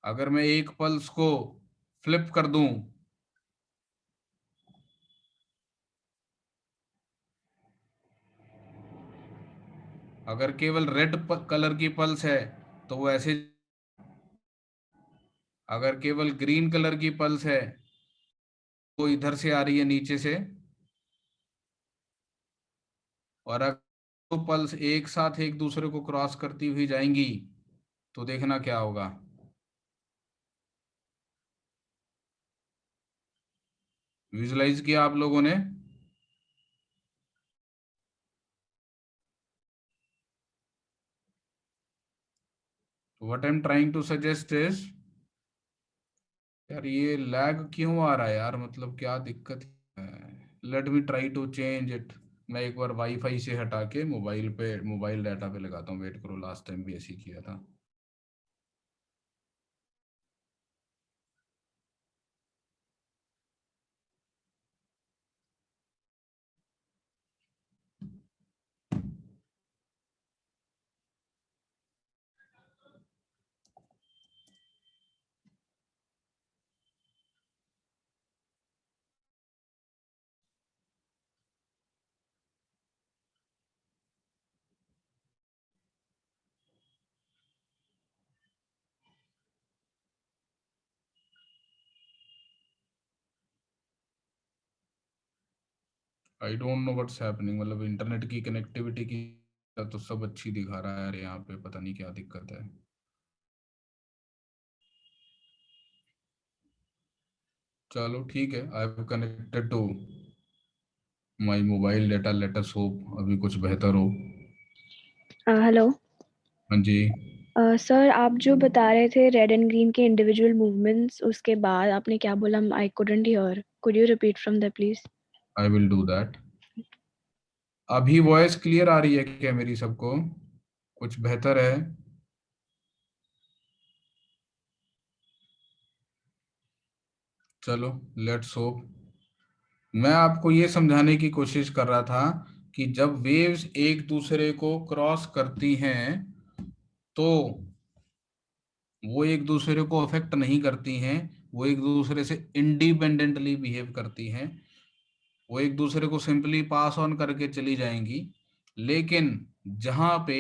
अगर मैं एक पल्स को फ्लिप कर दूं, अगर केवल रेड कलर की पल्स है तो वो ऐसे, अगर केवल ग्रीन कलर की पल्स है वो इधर से आ रही है नीचे से, और अगर दो पल्स एक साथ एक दूसरे को क्रॉस करती हुई जाएंगी तो देखना क्या होगा। विजुलाइज किया आप लोगों ने? What I am trying to suggest is, यार ये लैग क्यों आ रहा है यार, मतलब क्या दिक्कत है? Let me try to change it. मैं एक बार वाईफाई से हटा के मोबाइल पे, मोबाइल डाटा पे लगाता हूँ, वेट करो, लास्ट टाइम भी ऐसे ही किया था। I don't know what's happening, मतलब इंटरनेट की कनेक्टिविटी की तो सब अच्छी दिखा रहा है यार, यहाँ पे पता नहीं क्या दिक्कत है। चलो ठीक है, I have connected to my mobile data, let us hope अभी कुछ बेहतर हो। हेलो हाँ जी। सर, आप जो बता रहे थे रेड एंड ग्रीन के इंडिविजुअल मूवमेंट्स, उसके बाद आपने क्या बोला? I couldn't hear, could you repeat from the please? I will do that. अभी वॉइस क्लियर आ रही है क्या मेरी सबको? कुछ बेहतर है? चलो लेट्स होप। मैं आपको ये समझाने की कोशिश कर रहा था कि जब वेव्स एक दूसरे को क्रॉस करती हैं तो वो एक दूसरे को अफेक्ट नहीं करती हैं, वो एक दूसरे से इंडिपेंडेंटली बिहेव करती हैं, वो एक दूसरे को सिंपली पास ऑन करके चली जाएंगी। लेकिन जहां पे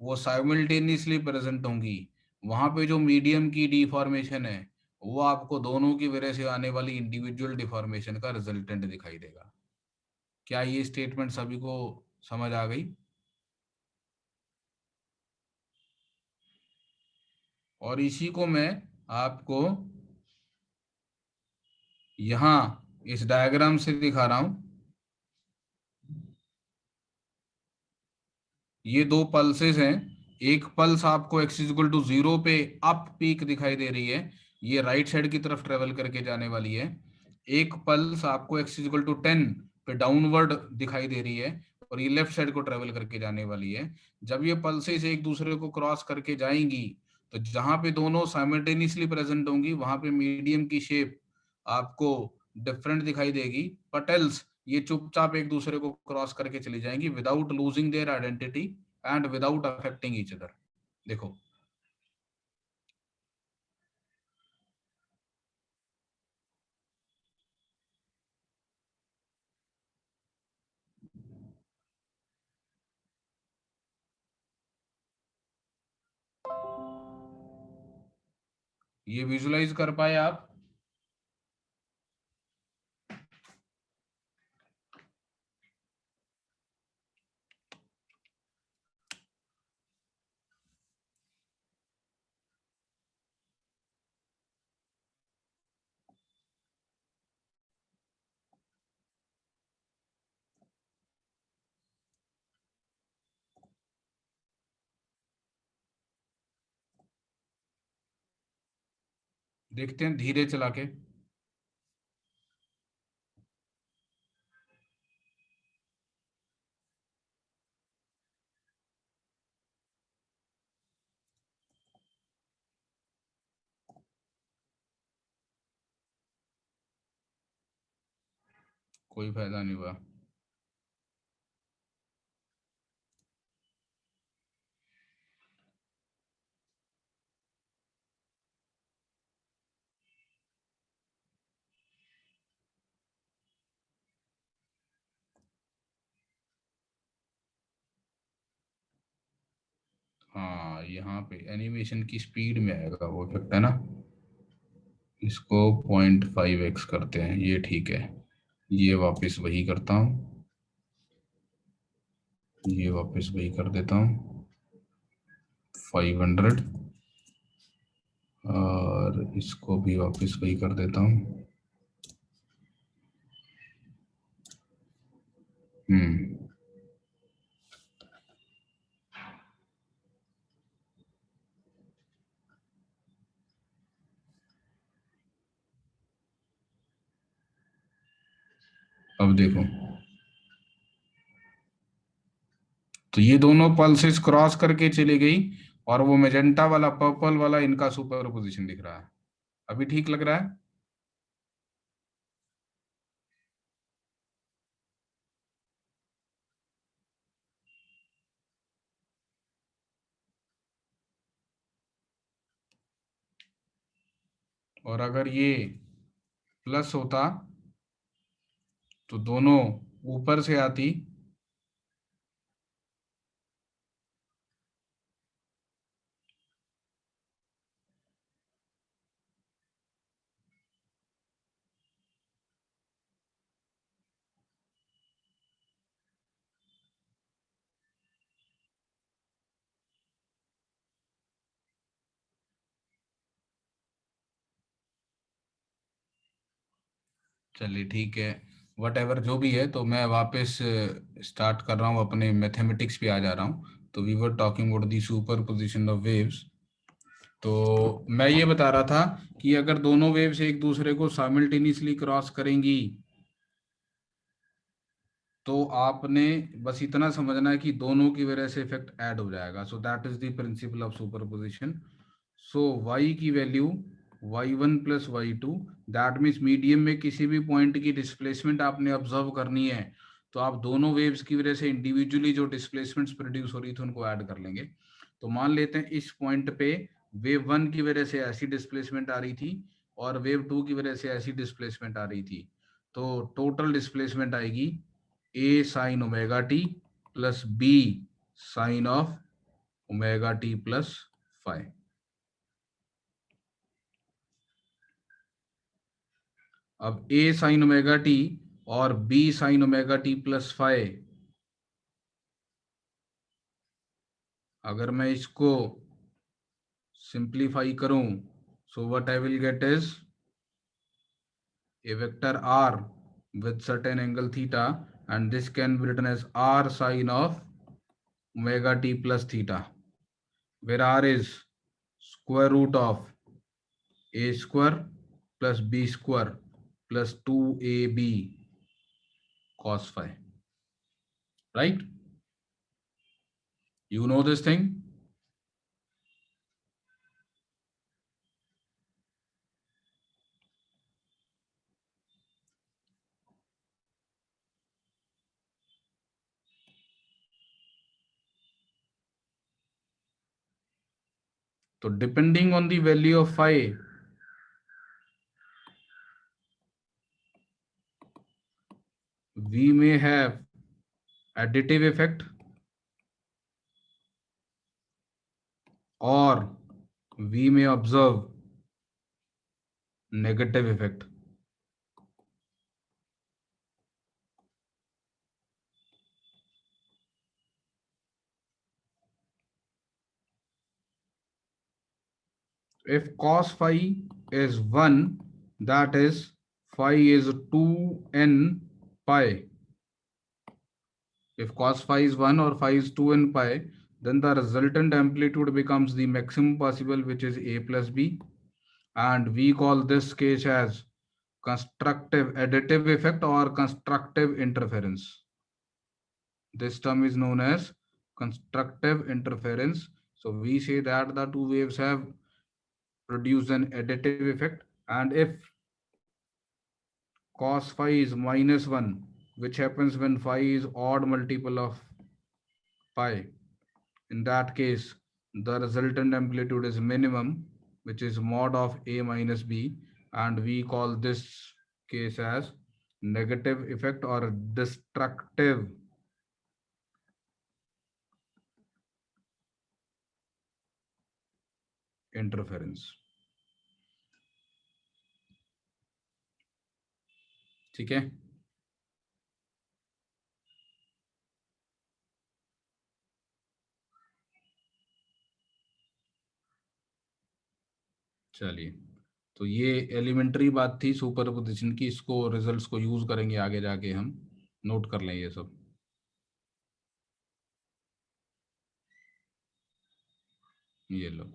वो साइमल्टेनियसली प्रेजेंट होंगी वहां पे जो मीडियम की डिफॉर्मेशन है वो आपको दोनों की वजह से आने वाली इंडिविजुअल डिफॉर्मेशन का रिजल्टेंट दिखाई देगा। क्या ये स्टेटमेंट सभी को समझ आ गई? और इसी को मैं आपको यहाँ इस डायग्राम से दिखा रहा हूं, ये दो पल्सेस हैं। एक पल्स आपको x इक्वल टू 0 पे अप पीक दिखाई दे रही है, ये राइट साइड की तरफ ट्रेवल करके जाने वाली है। एक पल्स आपको x इक्वल टू 10 पे डाउनवर्ड दिखाई दे रही है और ये लेफ्ट साइड को ट्रेवल करके जाने वाली है। जब ये पल्सेस एक दूसरे को क्रॉस करके जाएंगी तो जहां पे दोनों साइमल्टेनियसली प्रेजेंट होंगी वहां पे मीडियम की शेप आपको डिफरेंट दिखाई देगी, बट एल्स ये चुपचाप एक दूसरे को क्रॉस करके चली जाएंगी without losing their identity and without affecting each other. देखो ये विजुलाइज कर पाए आप? देखते हैं धीरे चला के। कोई फायदा नहीं हुआ। हाँ, यहाँ पे एनिमेशन की स्पीड में आएगा वो इफेक्ट, है ना। इसको 0.5x करते हैं, ये ठीक है। ये वापस वही करता हूँ, ये वापस वही कर देता हूँ 500, और इसको भी वापस वही कर देता हूँ। अब देखो, तो ये दोनों पल्सेस क्रॉस करके चली गई और वो मेजेंटा वाला पर्पल वाला इनका सुपर पोजिशन दिख रहा है। अभी ठीक लग रहा है? और अगर ये प्लस होता तो दोनों ऊपर से आती, चलिए ठीक है, वट एवर जो भी है, तो मैं वापस स्टार्ट कर रहा हूँ, अपने मैथमेटिक्स पे आ जा रहा हूँ। तो we were talking about the superposition of waves. तो मैं ये बता रहा था कि अगर दोनों वेव्स एक दूसरे को साइमल्टेनियसली क्रॉस करेंगी तो आपने बस इतना समझना है कि दोनों की वजह से इफेक्ट ऐड हो जाएगा। So that is the principle of superposition. So y की value y1 plus y2, that means medium में किसी भी पॉइंट की डिस्प्लेसमेंट आपने ऑब्जर्व करनी है तो आप दोनों वेव्स की वजह से इंडिविजुअली जो डिस्प्लेसमेंट्स प्रोड्यूस हो रही थी उनको ऐड कर लेंगे। तो मान लेते हैं इस पॉइंट पे वेव 1 की वजह से ऐसी डिस्प्लेसमेंट आ रही थी और वेव 2 की वजह से ऐसी डिस्प्लेसमेंट आ रही थी, तो टोटल डिस्प्लेसमेंट आएगी a sin omega t plus b sine of omega t plus five. अब a sin ओमेगा t और b sin omega t plus five, अगर मैं इसको सिंप्लीफाई करूं, so what I will get is a vector r with certain angle theta, and this can be written as r sine of omega t plus theta, where r is square root of a square plus b square plus 2ab cos phi. Right? You know this thing? So depending on the value of phi, we may have additive effect or we may observe negative effect. If cos phi is 1, that is phi is 2n pi. If cos phi is 1 or phi is 2n pi, then the resultant amplitude becomes the maximum possible, which is a plus b. And we call this case as constructive additive effect or constructive interference. This term is known as constructive interference. So we say that the two waves have produced an additive effect, and if cos phi is -1, which happens when phi is odd multiple of pi, in that case the resultant amplitude is minimum, which is mod of a minus b, and we call this case as negative effect or destructive interference. ठीक है. चलिए, तो ये elementary बात थी superposition की. इसको results को यूज करेंगे आगे जाके, हम नोट कर लें ये सब. ये लो.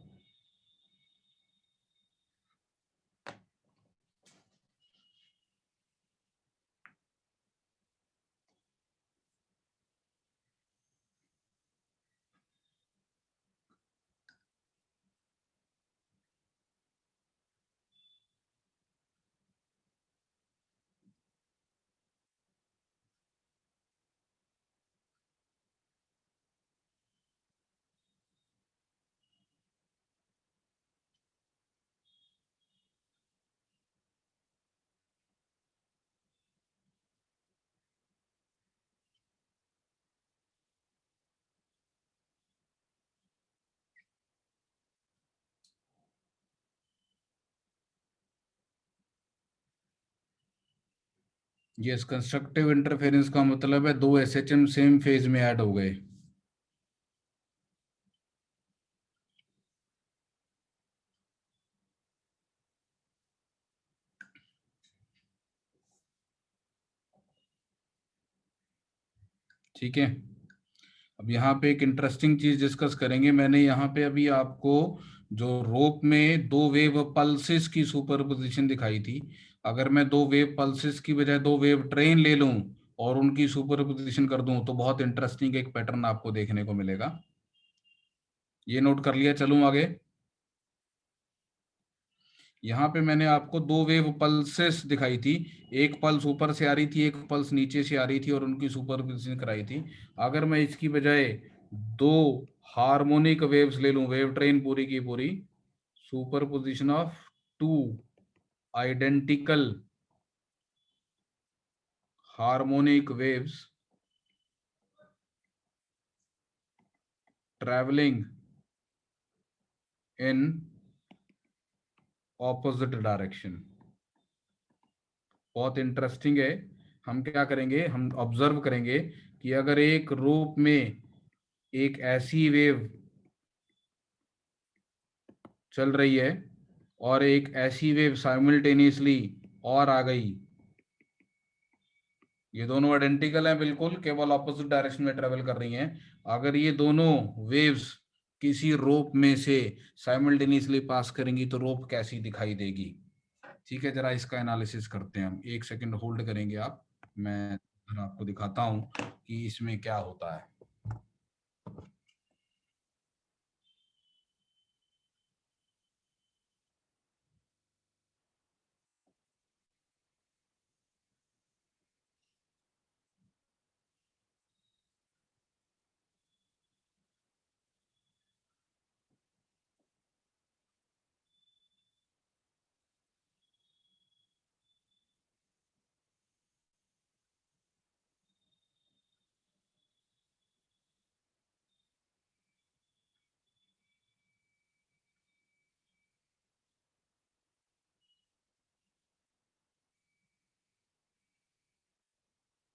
यस, कंस्ट्रक्टिव इंटरफेरेंस का मतलब है दो एसएचएम सेम फेज में ऐड हो गए. ठीक है. अब यहाँ पे एक इंटरेस्टिंग चीज डिस्कस करेंगे. मैंने यहाँ पे अभी आपको जो रोप में दो वेव पल्सेस की सुपरपोजिशन दिखाई थी, अगर मैं दो वेव पल्सेस की बजाय दो वेव ट्रेन ले लूं और उनकी सुपरपोजिशन कर दूं, तो बहुत इंटरेस्टिंग एक पैटर्न आपको देखने को मिलेगा. ये नोट कर लिया. चलूं आगे. यहाँ पे मैंने आपको दो वेव पल्सेस दिखाई थी. एक पल्स ऊपर से आ रही थी, एक पल्स नीचे से आ रही थी, और उनकी सुपरपोजिशन कराई थी. अगर मैं इसकी बजाय दो हार्मोनिक वेव्स ले लूं, वेव ट्रेन पूरी की पूरी, superposition of two identical harmonic waves travelling in opposite direction. बहुत इंटरेस्टिंग है. हम क्या करेंगे, हम ऑब्जर्व करेंगे कि अगर एक रूप में एक ऐसी वेव चल रही है और एक ऐसी वेव साइमल्टेनियसली और आ गई, ये दोनों आइडेंटिकल हैं बिल्कुल, केवल ऑपोजिट डायरेक्शन में ट्रेवल कर रही हैं। अगर ये दोनों वेव्स किसी रोप में से साइमल्टेनियसली पास करेंगी तो रोप कैसी दिखाई देगी? ठीक है, जरा इसका एनालिसिस करते हैं हम। 1 सेकंड होल्ड करेंगे आप, मैं जरा आपको दिखाता हूं कि इसमें क्या होता है।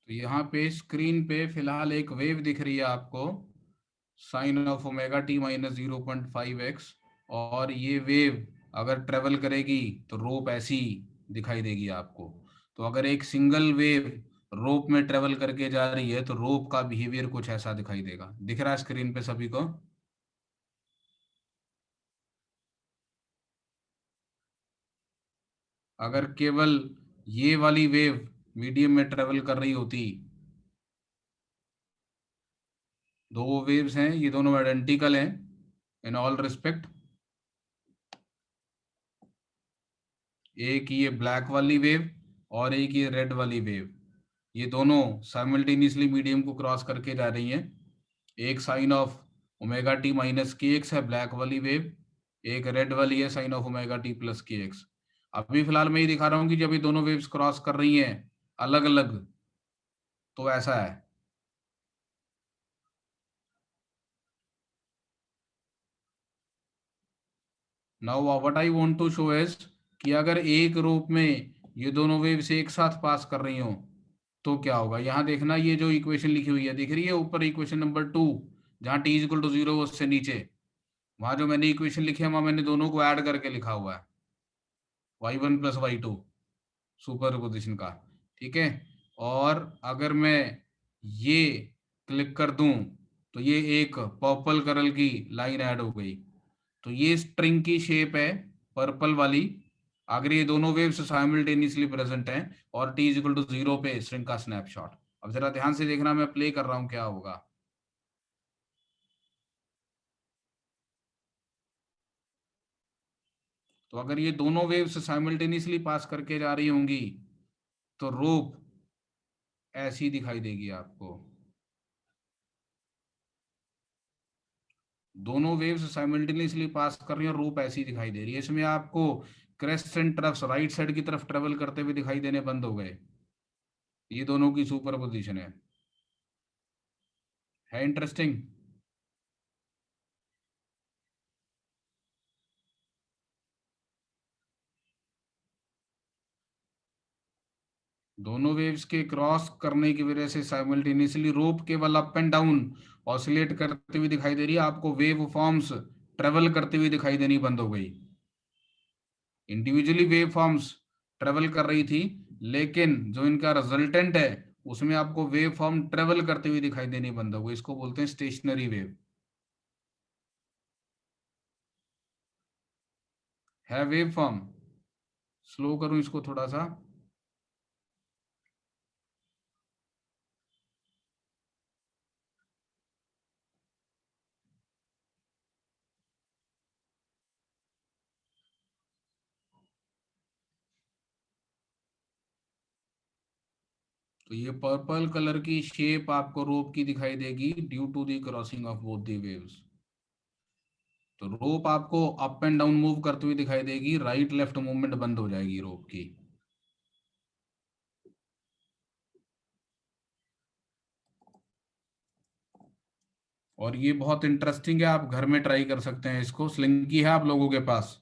तो यहाँ पे स्क्रीन पे फिलहाल एक वेव दिख रही है आपको, sine of omega T minus 0.5x। और ये वेव अगर ट्रेवल करेगी तो रोप ऐसी दिखाई देगी आपको। तो अगर एक सिंगल वेव रोप में ट्रेवल करके जा रही है तो रोप का बिहेवियर कुछ ऐसा दिखाई देगा। दिख रहा है स्क्रीन पे सभी को? अगर केवल ये वाली वेव मीडियम में ट्रेवल कर रही होती, दो वेव्स हैं, ये दोनों आइडेंटिकल हैं इन ऑल रिस्पेक्ट। एक ये ब्लैक वाली वेव और एक ये रेड वाली वेव, ये दोनों साइमल्टेनियसली मीडियम को क्रॉस करके जा रही हैं। एक sine of omega T minus के एक्स है ब्लैक वाली वेव, एक रेड वाली है sine of omega T plus के एक्स। अभी फिलहाल मैं ये दिखा रहा हूं कि जब ये दोनों वेव्स क्रॉस कर रही हैं अलग अलग, तो ऐसा है। Now what I want to show is कि अगर एक रोप में ये दोनों वेव्स एक साथ पास कर रही हो तो क्या होगा। यहां देखना, ये जो इक्वेशन लिखी हुई है दिख रही है ऊपर, इक्वेशन नंबर 2, जहां टी इज इक्वल टू 0 उससे नीचे, वहां जो मैंने इक्वेशन लिखी है वहां मैंने दोनों को ऐड करके लिखा हुआ है, y1 plus y2 super position का। ठीक है, और अगर मैं ये क्लिक कर दूं तो ये एक पर्पल कलर की लाइन ऐड हो गई। तो ये स्ट्रिंग की शेप है पर्पल वाली। अगर ये दोनों वेव्स साइमल्टेनियसली प्रेजेंट हैं और t इज इक्वल टू 0 पे स्ट्रिंग का स्नैपशॉट। अब जरा ध्यान से देखना, मैं प्ले कर रहा हूं क्या होगा। तो अगर ये दोनों वेव्स साइमल्टेनियसली पास करके जा रही होंगी तो रोप ऐसी दिखाई देगी आपको। दोनों वेव्स साइमल्टेनियसली पास कर रही हैं और रोप ऐसी दिखाई दे रही है। इसमें आपको crest and troughs right side की तरफ ट्रेवल करते हुए दिखाई देने बंद हो गए। ये दोनों की सुपर पोजिशन है इंटरेस्टिंग। दोनों वेव्स के क्रॉस करने की वजह से साइमल्टेनियसली रोप केवल अप एंड डाउन ऑसिलेट करती हुई दिखाई दे रही है आपको, वेव फॉर्म्स ट्रेवल करती हुई दिखाई देनी बंद हो गई। इंडिविजुअली वेव फॉर्म्स ट्रेवल कर रही थी, लेकिन जो इनका रिजल्टेंट है उसमें आपको वेव फॉर्म ट्रेवल करती हुई दिखाई देनी बंद हो गई। इसको बोलते हैं स्टेशनरी वेव। है वेव फॉर्म। स्लो करूं इसको थोड़ा सा। तो ये पर्पल कलर की शेप आपको रोप की दिखाई देगी due to the crossing of both the waves. तो रोप आपको अप एंड डाउन मूव करती हुई दिखाई देगी, राइट लेफ्ट मूवमेंट बंद हो जाएगी रोप की। और ये बहुत इंटरेस्टिंग है, आप घर में ट्राई कर सकते हैं इसको। स्लिंकी है आप लोगों के पास?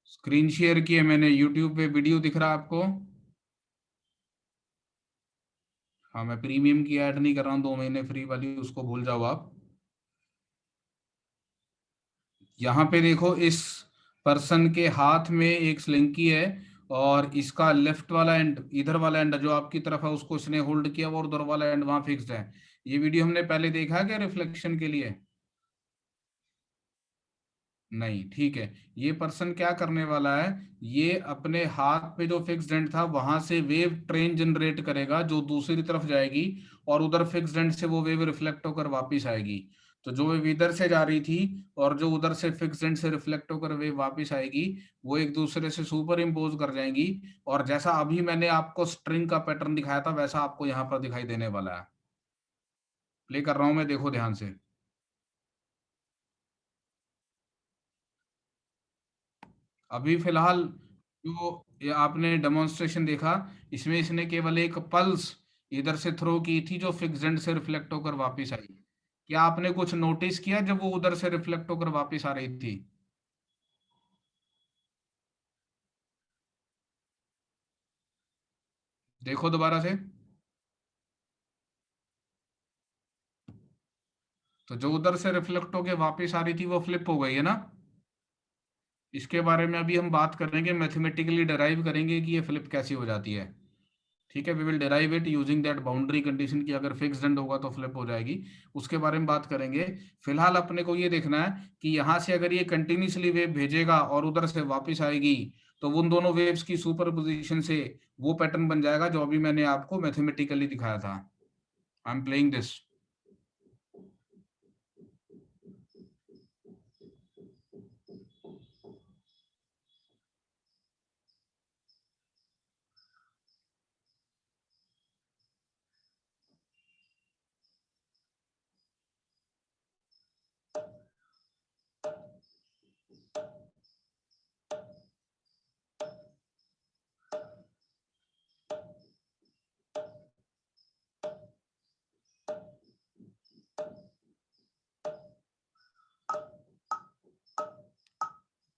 स्क्रीन शेयर की है मैंने, यूट्यूब पे वीडियो दिख रहा है आपको? हाँ, मैं प्रीमियम की ऐड नहीं कर रहा हूँ, 2 महीने फ्री वाली उसको भूल जाओ आप। यहाँ पे देखो, इस पर्सन के हाथ में एक स्लिंकी है और इसका लेफ्ट वाला एंड, इधर वाला एंड जो आपकी तरफ है उसको इसने होल्ड किया और उधर वाला एंड वहां फिक्स्ड है। ये वीडियो हमने पहले देखा क्या रिफ्लेक्शन के लिए? नहीं, ठीक है। ये पर्सन क्या करने वाला है, ये अपने हाथ पे जो फिक्स्ड एंड था वहां से वेव ट्रेन जनरेट करेगा जो दूसरी तरफ जाएगी और उधर फिक्स्ड एंड से वो वेव रिफ्लेक्ट होकर वापस आएगी। तो जो वेव इधर से जा रही थी और जो उधर से फिक्स्ड एंड से रिफ्लेक्ट होकर वेव वापस आएगी, वो एक दूसरे से सुपर इम्पोज कर जाएंगी। और जैसा अभी मैंने आपको स्ट्रिंग का पैटर्न दिखाया था वैसा आपको यहाँ पर दिखाई देने वाला है। प्ले कर रहा हूं मैं, देखो ध्यान से। अभी फिलहाल जो ये आपने डेमोन्स्ट्रेशन देखा, इसमें इसने केवल एक पल्स इधर से थ्रो की थी जो फिक्स्ड एंड से रिफ्लेक्ट होकर वापस आई। क्या आपने कुछ नोटिस किया जब वो उधर से रिफ्लेक्ट होकर वापस आ रही थी? देखो दोबारा से। तो जो उधर से रिफ्लेक्ट होकर वापस आ रही थी वो फ्लिप हो गई है ना? इसके बारे में अभी हम बात करेंगे, मैथमेटिकली डिराइव करेंगे कि ये फ्लिप कैसी हो जाती है। ठीक है, we will derive it using that boundary condition की अगर फिक्स्ड एंड होगा तो फ्लिप हो जाएगी। उसके बारे में बात करेंगे। फिलहाल अपने को ये देखना है कि यहाँ से अगर ये कंटिन्यूसली वेव भेजेगा और उधर से वापस आएगी तो उन दोनों वेव्स की सुपरपोजिशन से वो पैटर्न बन जाएगा जो अभी मैंने आपको मैथमेटिकली दिखाया था। I am playing this.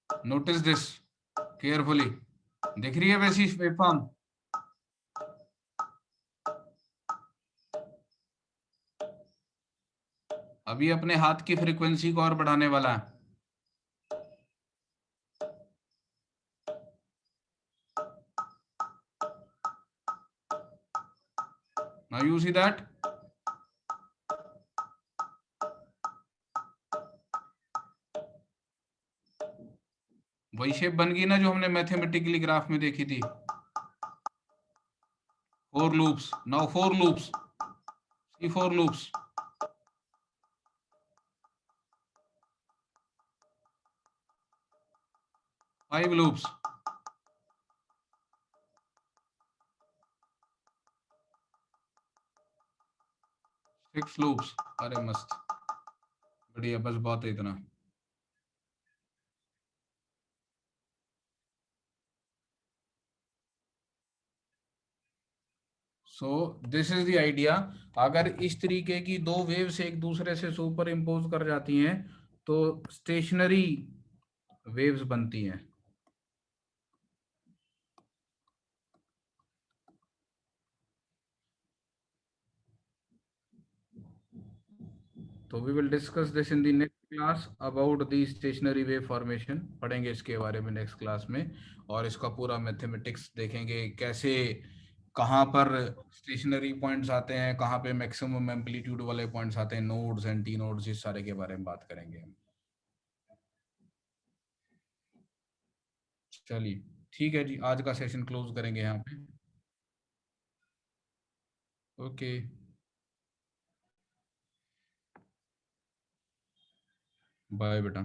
Notice this carefully. दिख रही है वैसी वेवफॉर्म? अभी अपने हाथ की फ्रीक्वेंसी को और बढ़ाने वाला है। नाउ यू सी दैट वही शेप बन गई ना जो हमने मैथमेटिकली ग्राफ में देखी थी। 4 लूप्स, नाउ 4 लूप्स, सी 4 लूप्स, 5 लूप्स, 6 लूप्स। अरे मस्त, बढ़िया, बस बहुत है इतना। So this is the idea. अगर इस तरीके की दो वेव्स एक दूसरे से सुपर इम्पोज कर जाती हैं तो स्टेशनरी वेव्स बनती हैं। तो we will discuss this in the next class about the stationary wave formation. पढ़ेंगे इसके बारे में नेक्स्ट क्लास में और इसका पूरा मैथमेटिक्स देखेंगे, कैसे कहाँ पर स्टेशनरी पॉइंट्स आते हैं, कहाँ पे मैक्सिमम एम्पलीट्यूड वाले पॉइंट्स आते हैं, नोड्स एंटी नोड्स, इस सारे के बारे में बात करेंगे हम। चलिए ठीक है जी, आज का सेशन क्लोज करेंगे यहाँ पे। ओके, बाय बेटा।